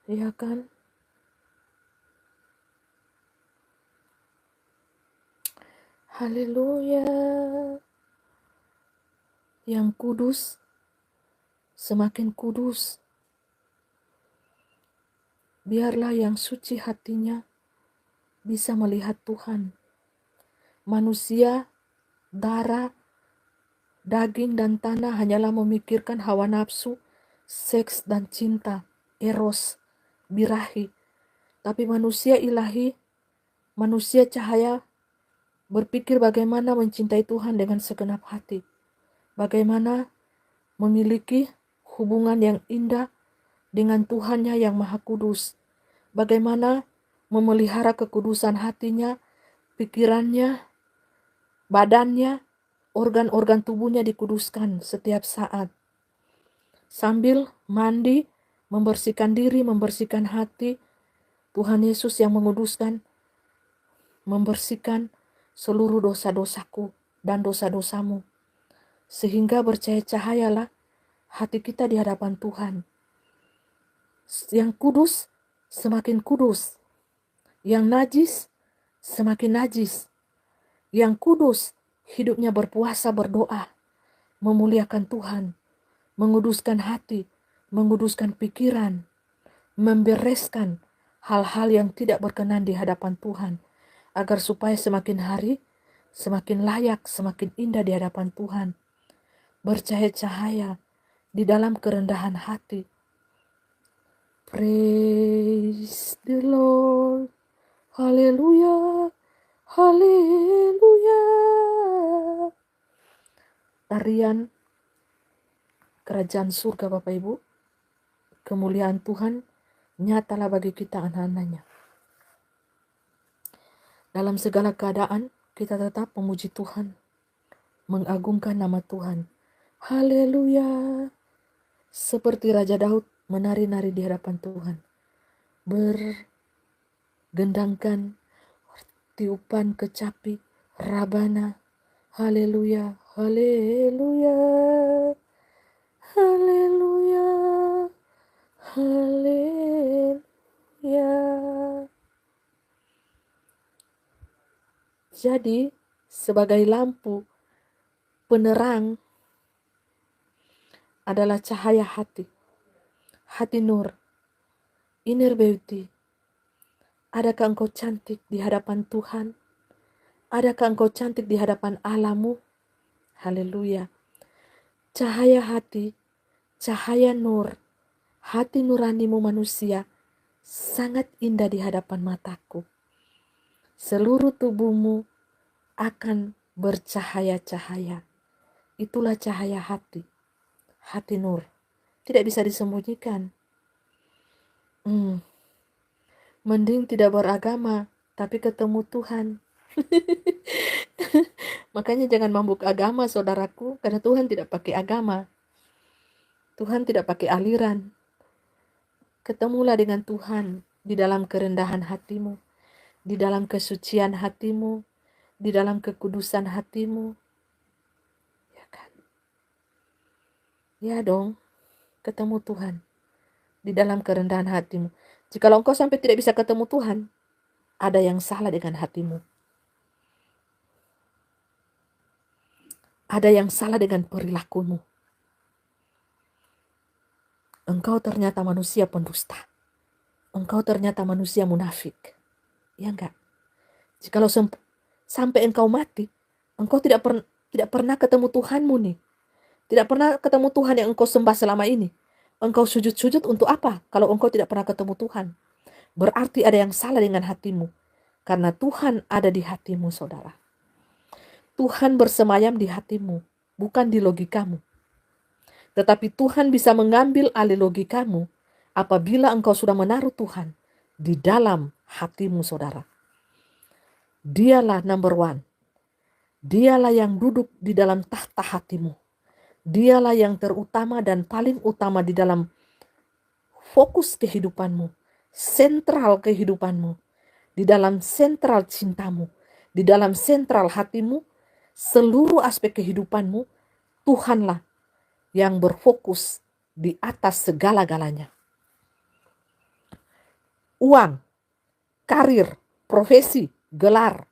Iya kan? Haleluya. Yang kudus semakin kudus. Biarlah yang suci hatinya bisa melihat Tuhan. Manusia, darah, daging dan tanah hanyalah memikirkan hawa nafsu, seks dan cinta, eros, birahi. Tapi manusia ilahi, manusia cahaya berpikir bagaimana mencintai Tuhan dengan segenap hati. Bagaimana memiliki hubungan yang indah dengan Tuhannya yang Maha Kudus. Bagaimana memelihara kekudusan hatinya, pikirannya, badannya, organ-organ tubuhnya dikuduskan setiap saat. Sambil mandi, membersihkan diri, membersihkan hati, Tuhan Yesus yang menguduskan, membersihkan seluruh dosa-dosaku dan dosa-dosamu. Sehingga bercahaya-cahayalah hati kita di hadapan Tuhan. Yang kudus semakin kudus. Yang najis semakin najis. Yang kudus hidupnya berpuasa, berdoa, memuliakan Tuhan, menguduskan hati, menguduskan pikiran, membereskan hal-hal yang tidak berkenan di hadapan Tuhan, agar supaya semakin hari semakin layak, semakin indah di hadapan Tuhan, bercahaya-cahaya di dalam kerendahan hati. Praise the Lord. Haleluya. Haleluya. Tarian kerajaan surga Bapak Ibu. Kemuliaan Tuhan nyatalah bagi kita anak-anaknya. Dalam segala keadaan kita tetap memuji Tuhan, mengagungkan nama Tuhan. Haleluya. Seperti Raja Daud menari-nari di hadapan Tuhan. Bergendangkan tiupan kecapi, rabana. Haleluya, haleluya, haleluya, haleluya. Jadi, sebagai lampu penerang adalah cahaya hati. Hati nur, inner beauty. Adakah engkau cantik di hadapan Tuhan? Adakah engkau cantik di hadapan Allahmu? Haleluya. Cahaya hati, cahaya nur, hati nuranimu manusia sangat indah di hadapan mataku. Seluruh tubuhmu akan bercahaya-cahaya. Itulah cahaya hati, hati nur. Tidak bisa disembunyikan. Mending tidak beragama, tapi ketemu Tuhan. Makanya jangan mabuk agama, saudaraku, karena Tuhan tidak pakai agama. Tuhan tidak pakai aliran. Ketemulah dengan Tuhan di dalam kerendahan hatimu, di dalam kesucian hatimu, di dalam kekudusan hatimu. Ya kan? Ya dong, ketemu Tuhan di dalam kerendahan hatimu. Jikalau engkau sampai tidak bisa ketemu Tuhan, ada yang salah dengan hatimu. Ada yang salah dengan perilakumu. Engkau ternyata manusia pendusta. Engkau ternyata manusia munafik. Ya enggak? Jikalau sampai engkau mati, engkau tidak pernah ketemu Tuhanmu nih. Tidak pernah ketemu Tuhan yang engkau sembah selama ini. Engkau sujud-sujud untuk apa kalau engkau tidak pernah ketemu Tuhan? Berarti ada yang salah dengan hatimu. Karena Tuhan ada di hatimu, saudara. Tuhan bersemayam di hatimu, bukan di logikamu. Tetapi Tuhan bisa mengambil alih logikamu apabila engkau sudah menaruh Tuhan di dalam hatimu, saudara. Dialah number one. Dialah yang duduk di dalam tahta hatimu. Dialah yang terutama dan paling utama di dalam fokus kehidupanmu, sentral kehidupanmu, di dalam sentral cintamu, di dalam sentral hatimu, seluruh aspek kehidupanmu, Tuhanlah yang berfokus di atas segala-galanya. Uang, karir, profesi, gelar,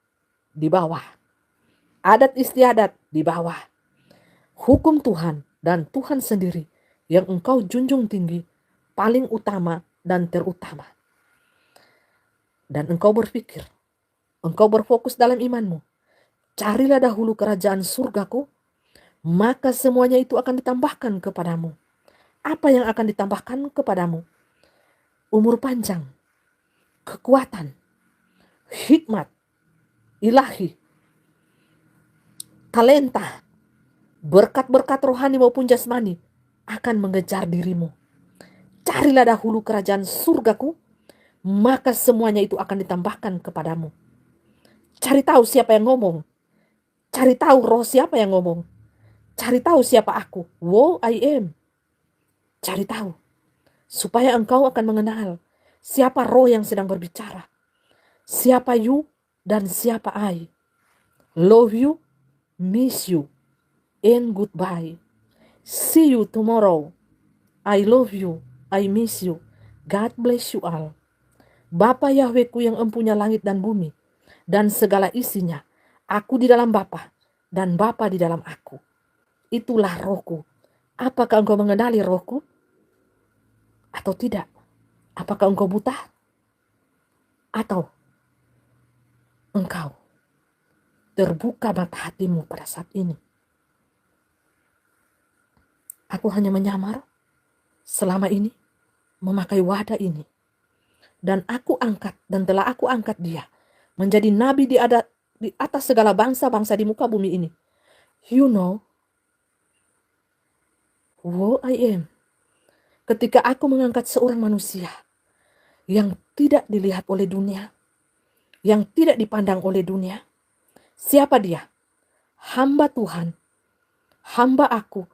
di bawah. Adat istiadat, di bawah. Hukum Tuhan dan Tuhan sendiri yang engkau junjung tinggi, paling utama dan terutama. Dan engkau berpikir, engkau berfokus dalam imanmu. Carilah dahulu kerajaan surgaku, maka semuanya itu akan ditambahkan kepadamu. Apa yang akan ditambahkan kepadamu? Umur panjang, kekuatan, hikmat, ilahi, talenta, berkat-berkat rohani maupun jasmani akan mengejar dirimu. Carilah dahulu kerajaan surgaku, maka semuanya itu akan ditambahkan kepadamu. Cari tahu siapa yang ngomong. Cari tahu roh siapa yang ngomong. Cari tahu siapa aku. Wow, I am. Cari tahu. Supaya engkau akan mengenal siapa roh yang sedang berbicara. Siapa you dan siapa I. Love you, miss you, and goodbye. See you tomorrow. I love you, I miss you. God bless you all. Bapa Yahwehku yang empunya langit dan bumi dan segala isinya. Aku di dalam Bapa dan Bapa di dalam aku. Itulah rohku. Apakah engkau mengenali rohku? Atau tidak? Apakah engkau buta? Atau engkau terbuka mata hatimu pada saat ini? Aku hanya menyamar selama ini, memakai wadah ini. Dan aku angkat, dan telah aku angkat dia menjadi nabi di atas segala bangsa-bangsa di muka bumi ini. You know who I am. Ketika aku mengangkat seorang manusia yang tidak dilihat oleh dunia, yang tidak dipandang oleh dunia, siapa dia? Hamba Tuhan, hamba aku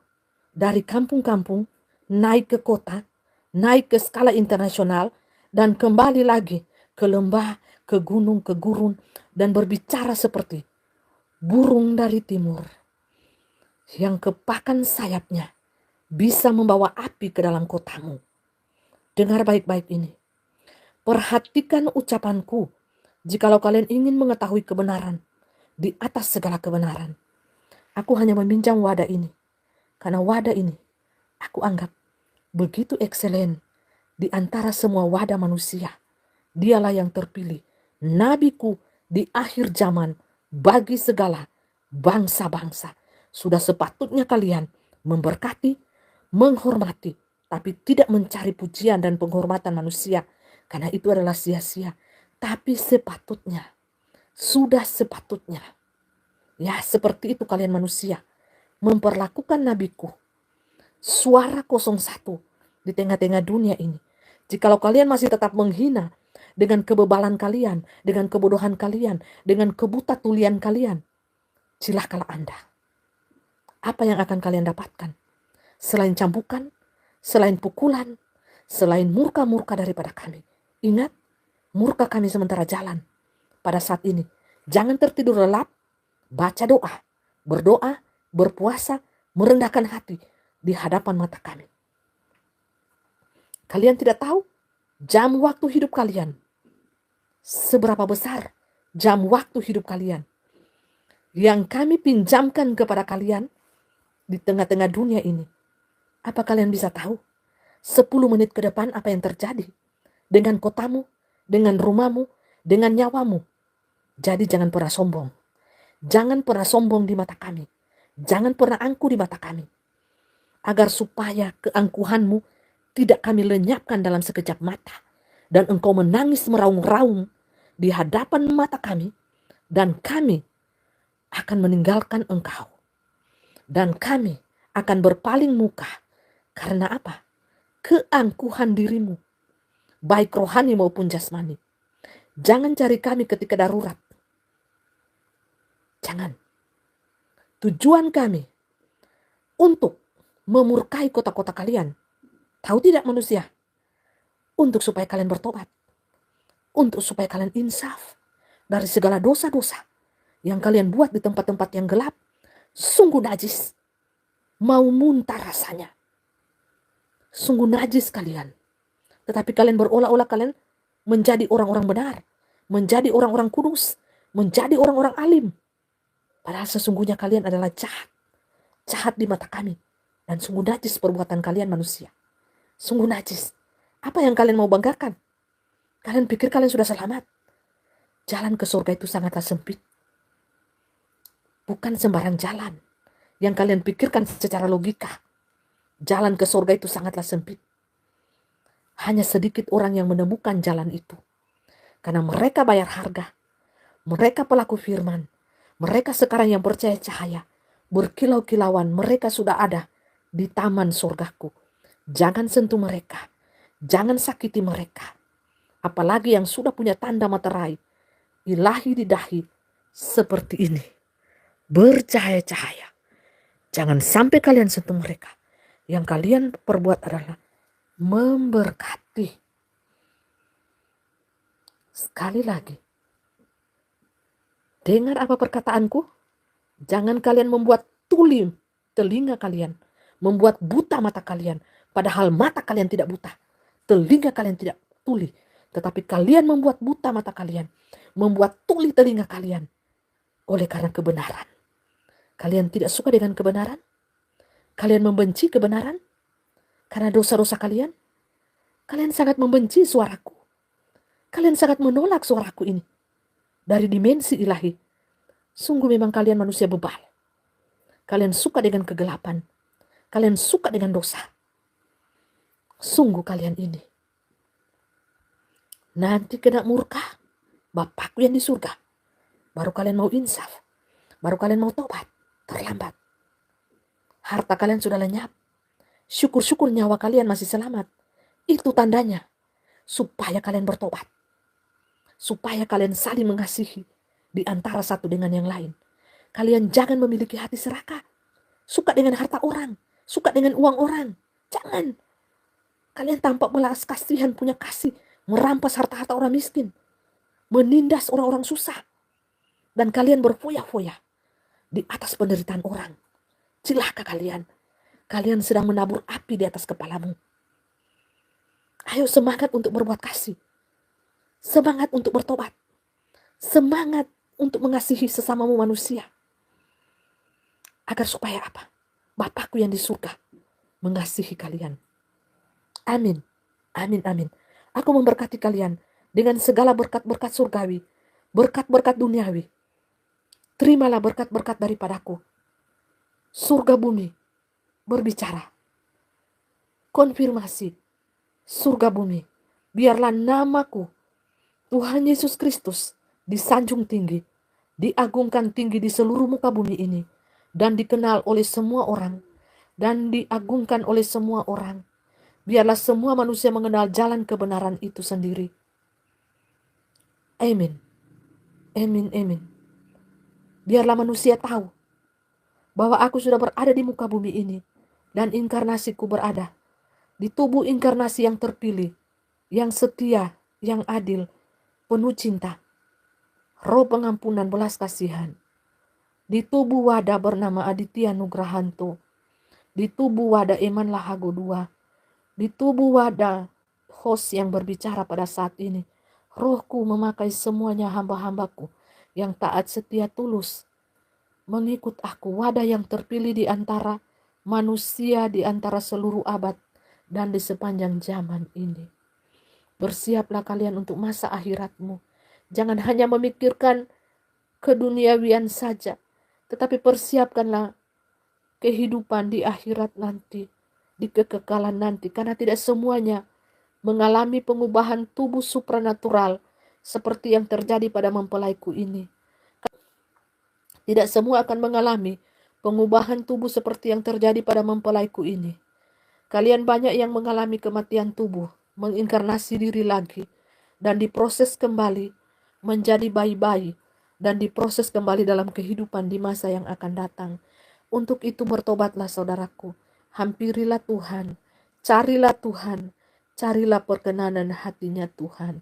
dari kampung-kampung, naik ke kota, naik ke skala internasional, dan kembali lagi ke lembah, ke gunung, ke gurun, dan berbicara seperti burung dari timur yang kepakan sayapnya bisa membawa api ke dalam kotamu. Dengar baik-baik ini. Perhatikan ucapanku jikalau kalian ingin mengetahui kebenaran di atas segala kebenaran. Aku hanya meminjam wadah ini, karena wadah ini aku anggap begitu ekselen di antara semua wadah manusia. Dialah yang terpilih, nabiku di akhir zaman bagi segala bangsa-bangsa. Sudah sepatutnya kalian memberkati, menghormati, tapi tidak mencari pujian dan penghormatan manusia, karena itu adalah sia-sia. Tapi sepatutnya, sudah sepatutnya, ya seperti itu kalian manusia, memperlakukan nabiku, suara 01 di tengah-tengah dunia ini. Jikalau kalian masih tetap menghina dengan kebebalan kalian, dengan kebodohan kalian, dengan kebuta tulian kalian, silahkanlah Anda. Apa yang akan kalian dapatkan? Selain cambukan, selain pukulan, selain murka-murka daripada kami. Ingat, murka kami sementara jalan. Pada saat ini, jangan tertidur lelap, baca doa, berdoa, berpuasa, merendahkan hati di hadapan mata kami. Kalian tidak tahu jam waktu hidup kalian. Seberapa besar jam waktu hidup kalian. yang kami pinjamkan kepada kalian di tengah-tengah dunia ini. Apa kalian bisa tahu 10 menit ke depan apa yang terjadi dengan kotamu, dengan rumahmu, dengan nyawamu? Jadi jangan pernah sombong. Jangan pernah sombong di mata kami. Jangan pernah angkuh di mata kami. Agar supaya keangkuhanmu tidak kami lenyapkan dalam sekejap mata. Dan engkau menangis meraung-raung di hadapan mata kami. Dan kami akan meninggalkan engkau. Dan kami akan berpaling muka. Karena apa? Keangkuhan dirimu. Baik rohani maupun jasmani. Jangan cari kami ketika darurat. Jangan. Tujuan kami untuk memurkai kota-kota kalian. Tahu tidak manusia? Untuk supaya kalian bertobat. Untuk supaya kalian insaf dari segala dosa-dosa yang kalian buat di tempat-tempat yang gelap. Sungguh najis. Mau muntah rasanya. Sungguh najis kalian. Tetapi kalian berolah-olah kalian menjadi orang-orang benar. Menjadi orang-orang kudus. Menjadi orang-orang alim. Padahal sesungguhnya kalian adalah jahat. Jahat di mata kami. Dan sungguh najis perbuatan kalian manusia. Sungguh najis. Apa yang kalian mau banggakan? Kalian pikir kalian sudah selamat? Jalan ke surga itu sangatlah sempit. Bukan sembarang jalan yang kalian pikirkan secara logika. Jalan ke surga itu sangatlah sempit. Hanya sedikit orang yang menemukan jalan itu. Karena mereka bayar harga. Mereka pelaku firman. Mereka sekarang yang percaya cahaya. Berkilau-kilauan mereka sudah ada di taman surgaku. Jangan sentuh mereka. Jangan sakiti mereka. Apalagi yang sudah punya tanda materai. Ilahi di dahi. Seperti ini. Bercahaya-cahaya. Jangan sampai kalian sentuh mereka. Yang kalian perbuat adalah memberkati. Sekali lagi. Dengar apa perkataanku? Jangan kalian membuat tuli telinga kalian. Membuat buta mata kalian. Padahal mata kalian tidak buta. Telinga kalian tidak tuli. Tetapi kalian membuat buta mata kalian. Membuat tuli telinga kalian. Oleh karena kebenaran. Kalian tidak suka dengan kebenaran? Kalian membenci kebenaran? Karena dosa-dosa kalian? Kalian sangat membenci suaraku. Kalian sangat menolak suaraku ini. Dari dimensi ilahi. Sungguh memang kalian manusia bebal. Kalian suka dengan kegelapan. Kalian suka dengan dosa. Sungguh kalian ini. Nanti kena murka Bapakku yang di surga. Baru kalian mau insaf. Baru kalian mau tobat. Terlambat. Harta kalian sudah lenyap. Syukur-syukur nyawa kalian masih selamat. Itu tandanya. Supaya kalian bertobat. Supaya kalian saling mengasihi di antara satu dengan yang lain. Kalian jangan memiliki hati serakah. Suka dengan harta orang. Suka dengan uang orang. Jangan. Kalian tampak belas kasihan, punya kasih. Merampas harta-harta orang miskin. Menindas orang-orang susah. Dan kalian berfoya-foya di atas penderitaan orang. Celaka kalian. Kalian sedang menabur api di atas kepalamu. Ayo semangat untuk berbuat kasih. Semangat untuk bertobat. Semangat untuk mengasihi sesamamu manusia. Agar supaya apa? Bapakku yang di surga mengasihi kalian. Amin. Amin, amin. Aku memberkati kalian dengan segala berkat-berkat surgawi. Berkat-berkat duniawi. Terimalah berkat-berkat daripadaku. Surga bumi berbicara. Konfirmasi. Surga bumi. Biarlah namaku Tuhan Yesus Kristus disanjung tinggi, diagungkan tinggi di seluruh muka bumi ini, dan dikenal oleh semua orang, dan diagungkan oleh semua orang. Biarlah semua manusia mengenal jalan kebenaran itu sendiri. Amin. Amin, amin. Biarlah manusia tahu bahwa aku sudah berada di muka bumi ini, dan inkarnasiku berada di tubuh inkarnasi yang terpilih, yang setia, yang adil, penuh cinta, roh pengampunan belas kasihan. Di tubuh wadah bernama Aditya Nugrahanto. Di tubuh wadah Eman Lahago II. Di tubuh wadah host yang berbicara pada saat ini. Rohku memakai semuanya hamba-hambaku yang taat setia tulus. mengikut aku, wadah yang terpilih di antara manusia, di antara seluruh abad dan di sepanjang zaman ini. Bersiaplah kalian untuk masa akhiratmu. Jangan hanya memikirkan keduniawian saja, tetapi persiapkanlah kehidupan di akhirat nanti, di kekekalan nanti, karena tidak semuanya mengalami pengubahan tubuh supranatural seperti yang terjadi pada mempelaiku ini. Tidak semua akan mengalami pengubahan tubuh seperti yang terjadi pada mempelaiku ini. Kalian banyak yang mengalami kematian tubuh, menginkarnasi diri lagi, dan diproses kembali menjadi bayi-bayi, dan diproses kembali dalam kehidupan di masa yang akan datang. Untuk itu bertobatlah saudaraku, hampirilah Tuhan, carilah Tuhan, carilah perkenanan hatinya Tuhan.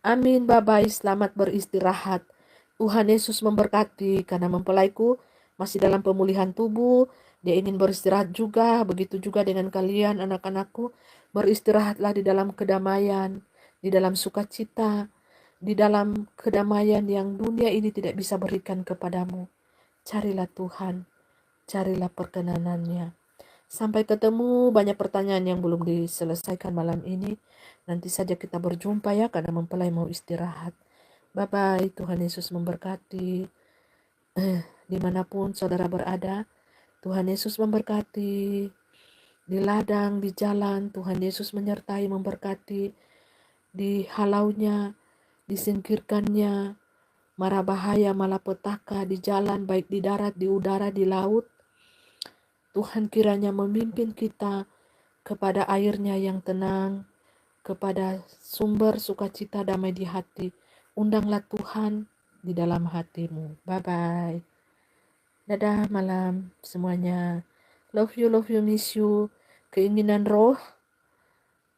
Amin, bye-bye, selamat beristirahat. Tuhan Yesus memberkati, karena mempelaiku masih dalam pemulihan tubuh, dia ingin beristirahat juga, begitu juga dengan kalian anak-anakku, beristirahatlah di dalam kedamaian, di dalam sukacita, di dalam kedamaian yang dunia ini tidak bisa berikan kepadamu. Carilah Tuhan, carilah perkenanannya. Sampai ketemu, banyak pertanyaan yang belum diselesaikan malam ini. Nanti saja kita berjumpa ya, karena mempelai mau istirahat. Bye-bye, Tuhan Yesus memberkati. Dimanapun saudara berada, Tuhan Yesus memberkati. Di ladang, di jalan, Tuhan Yesus menyertai, memberkati. Di halaunya, disingkirkannya, mara bahaya, malapetaka di jalan, baik di darat, di udara, di laut. Tuhan kiranya memimpin kita kepada airnya yang tenang, kepada sumber sukacita damai di hati. Undanglah Tuhan di dalam hatimu. Bye-bye. Dadah malam semuanya. Love you, miss you. Keinginan roh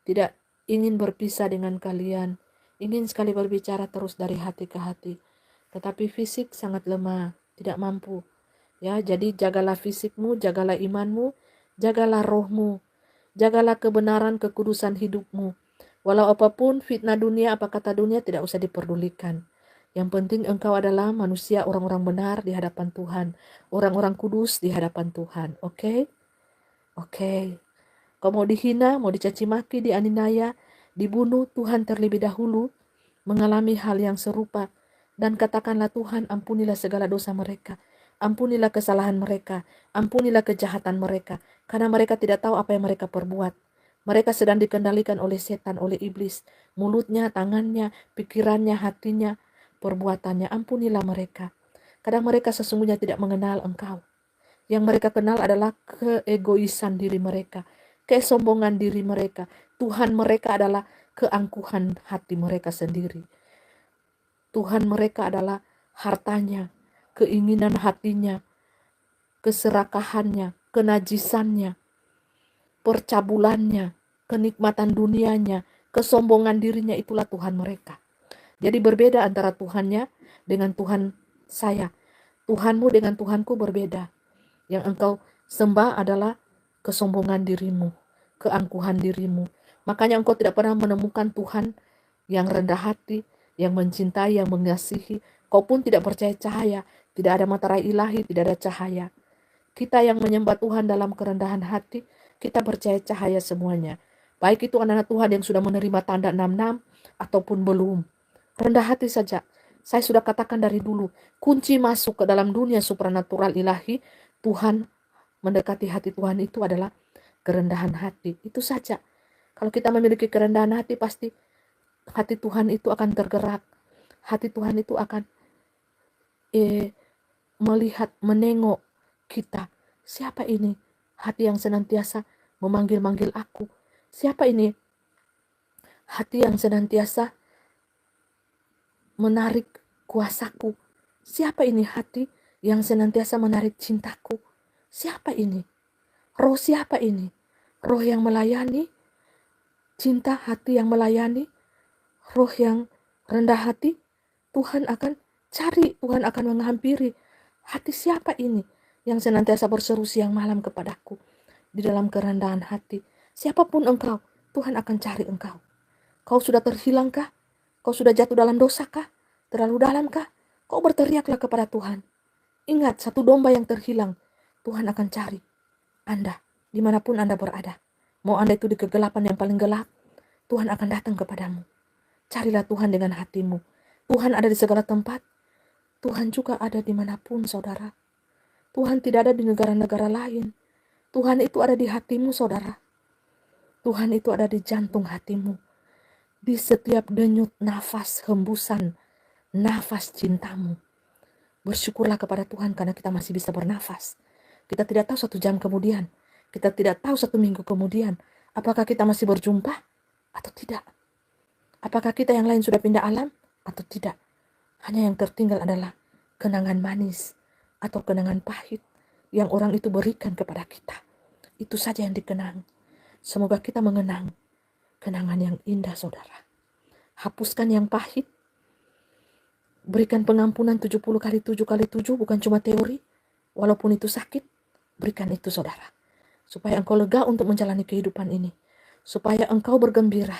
tidak ingin berpisah dengan kalian. Ingin sekali berbicara terus dari hati ke hati. Tetapi fisik sangat lemah, tidak mampu. Ya, jadi jagalah fisikmu, jagalah imanmu, jagalah rohmu, jagalah kebenaran, kekudusan hidupmu. Walau apapun fitnah dunia, apa kata dunia, tidak usah diperdulikan. Yang penting engkau adalah manusia, orang-orang benar di hadapan Tuhan, orang-orang kudus di hadapan Tuhan. Oke? Oke. Kau mau dihina, mau dicaci maki, dianiaya, dibunuh, Tuhan terlebih dahulu mengalami hal yang serupa. Dan katakanlah, Tuhan, ampunilah segala dosa mereka. Ampunilah kesalahan mereka, ampunilah kejahatan mereka, karena mereka tidak tahu apa yang mereka perbuat. Mereka sedang dikendalikan oleh setan, oleh iblis, mulutnya, tangannya, pikirannya, hatinya, perbuatannya. Ampunilah mereka, karena mereka sesungguhnya tidak mengenal Engkau. Yang mereka kenal adalah keegoisan diri mereka, kesombongan diri mereka. Tuhan mereka adalah keangkuhan hati mereka sendiri. Tuhan mereka adalah hartanya, keinginan hatinya, keserakahannya, kenajisannya, percabulannya, kenikmatan dunianya, kesombongan dirinya, itulah Tuhan mereka. Jadi berbeda antara Tuhannya dengan Tuhan saya. Tuhanmu dengan Tuhanku berbeda. Yang engkau sembah adalah kesombongan dirimu, keangkuhan dirimu. Makanya engkau tidak pernah menemukan Tuhan yang rendah hati, yang mencintai, yang mengasihi. Kau pun tidak percaya cahaya, tidak ada materai ilahi, tidak ada cahaya. Kita yang menyembah Tuhan dalam kerendahan hati, kita percaya cahaya semuanya. Baik itu anak-anak Tuhan yang sudah menerima tanda 66 ataupun belum. Rendah hati saja. Saya sudah katakan dari dulu, kunci masuk ke dalam dunia supranatural ilahi, Tuhan, mendekati hati Tuhan itu adalah kerendahan hati. Itu saja. Kalau kita memiliki kerendahan hati, pasti hati Tuhan itu akan tergerak. Hati Tuhan itu akan melihat, menengok kita. Siapa ini? Hati yang senantiasa memanggil-manggil aku. Siapa ini? Hati yang senantiasa menarik kuasaku. Siapa ini hati yang senantiasa menarik cintaku? Siapa ini? Roh siapa ini? Roh yang melayani, cinta hati yang melayani, roh yang rendah hati. Tuhan akan cari, Tuhan akan menghampiri. Hati siapa ini yang senantiasa berseru siang malam kepadaku di dalam kerendahan hati? Siapapun engkau, Tuhan akan cari engkau. Kau sudah terhilangkah? Kau sudah jatuh dalam dosakah? Terlalu dalamkah? Kau berteriaklah kepada Tuhan. Ingat, satu domba yang terhilang, Tuhan akan cari Anda, dimanapun Anda berada. Mau Anda itu di kegelapan yang paling gelap, Tuhan akan datang kepadamu. Carilah Tuhan dengan hatimu. Tuhan ada di segala tempat. Tuhan juga ada dimanapun, saudara. Tuhan tidak ada di negara-negara lain. Tuhan itu ada di hatimu, saudara. Tuhan itu ada di jantung hatimu. Di setiap denyut nafas, hembusan, nafas cintamu. Bersyukurlah kepada Tuhan karena kita masih bisa bernafas. Kita tidak tahu 1 jam kemudian. Kita tidak tahu 1 minggu kemudian. Apakah kita masih berjumpa atau tidak? Apakah kita yang lain sudah pindah alam atau tidak? Hanya yang tertinggal adalah kenangan manis atau kenangan pahit yang orang itu berikan kepada kita. Itu saja yang dikenang. Semoga kita mengenang kenangan yang indah, saudara. Hapuskan yang pahit. Berikan pengampunan 70 kali 7 kali 7, bukan cuma teori. Walaupun itu sakit, berikan itu, saudara. Supaya engkau lega untuk menjalani kehidupan ini. Supaya engkau bergembira.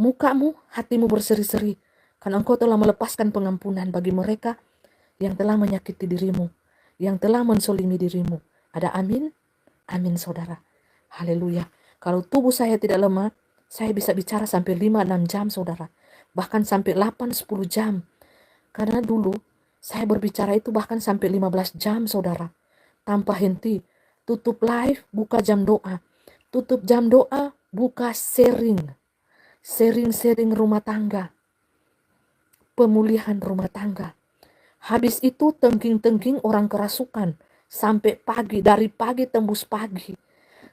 Mukamu, hatimu berseri-seri. Karena engkau telah melepaskan pengampunan bagi mereka yang telah menyakiti dirimu. Yang telah mensolimi dirimu. Ada amin? Amin, saudara. Haleluya. Kalau tubuh saya tidak lemah, saya bisa bicara sampai 5-6 jam, saudara. Bahkan sampai 8-10 jam. Karena dulu saya berbicara itu bahkan sampai 15 jam, saudara. Tanpa henti. Tutup live, buka jam doa. Tutup jam doa, buka sharing. Sharing rumah tangga. Pemulihan rumah tangga. Habis itu tengking-tengking orang kerasukan. Sampai pagi, dari pagi tembus pagi.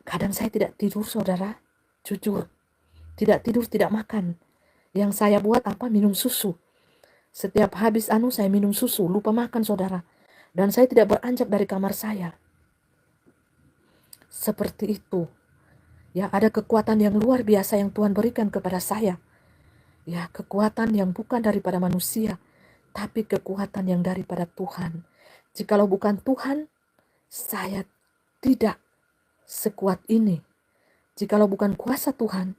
Kadang saya tidak tidur, saudara. Jujur. Tidak tidur, tidak makan. Yang saya buat apa? Minum susu. Setiap habis saya minum susu, lupa makan, saudara. Dan saya tidak beranjak dari kamar saya. Seperti itu. Ya, ada kekuatan yang luar biasa yang Tuhan berikan kepada saya. Ya, kekuatan yang bukan daripada manusia, tapi kekuatan yang daripada Tuhan. Jikalau bukan Tuhan, saya tidak sekuat ini. Jikalau bukan kuasa Tuhan,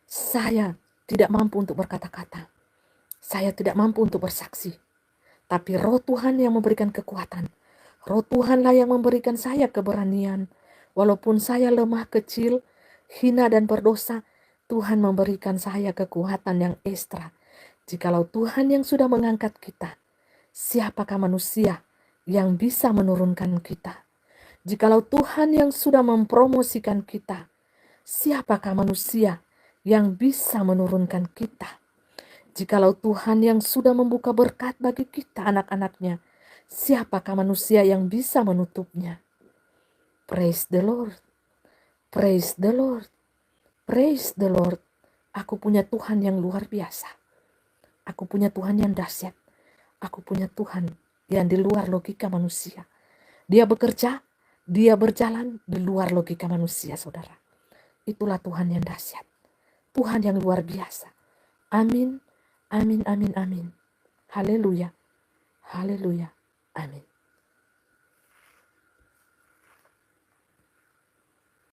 saya tidak mampu untuk berkata-kata. Saya tidak mampu untuk bersaksi. Tapi roh Tuhan yang memberikan kekuatan. Roh Tuhanlah yang memberikan saya keberanian. Walaupun saya lemah, kecil, hina dan berdosa, Tuhan memberikan saya kekuatan yang ekstra. Jikalau Tuhan yang sudah mengangkat kita, siapakah manusia yang bisa menurunkan kita? Jikalau Tuhan yang sudah mempromosikan kita, siapakah manusia yang bisa menurunkan kita? Jikalau Tuhan yang sudah membuka berkat bagi kita anak-anaknya, siapakah manusia yang bisa menutupnya? Praise the Lord. Praise the Lord. Praise the Lord. Aku punya Tuhan yang luar biasa. Aku punya Tuhan yang dahsyat. Aku punya Tuhan yang di luar logika manusia. Dia bekerja, dia berjalan di luar logika manusia, saudara. Itulah Tuhan yang dahsyat. Tuhan yang luar biasa. Amin. Amin, amin, amin. Haleluya. Haleluya. Amin.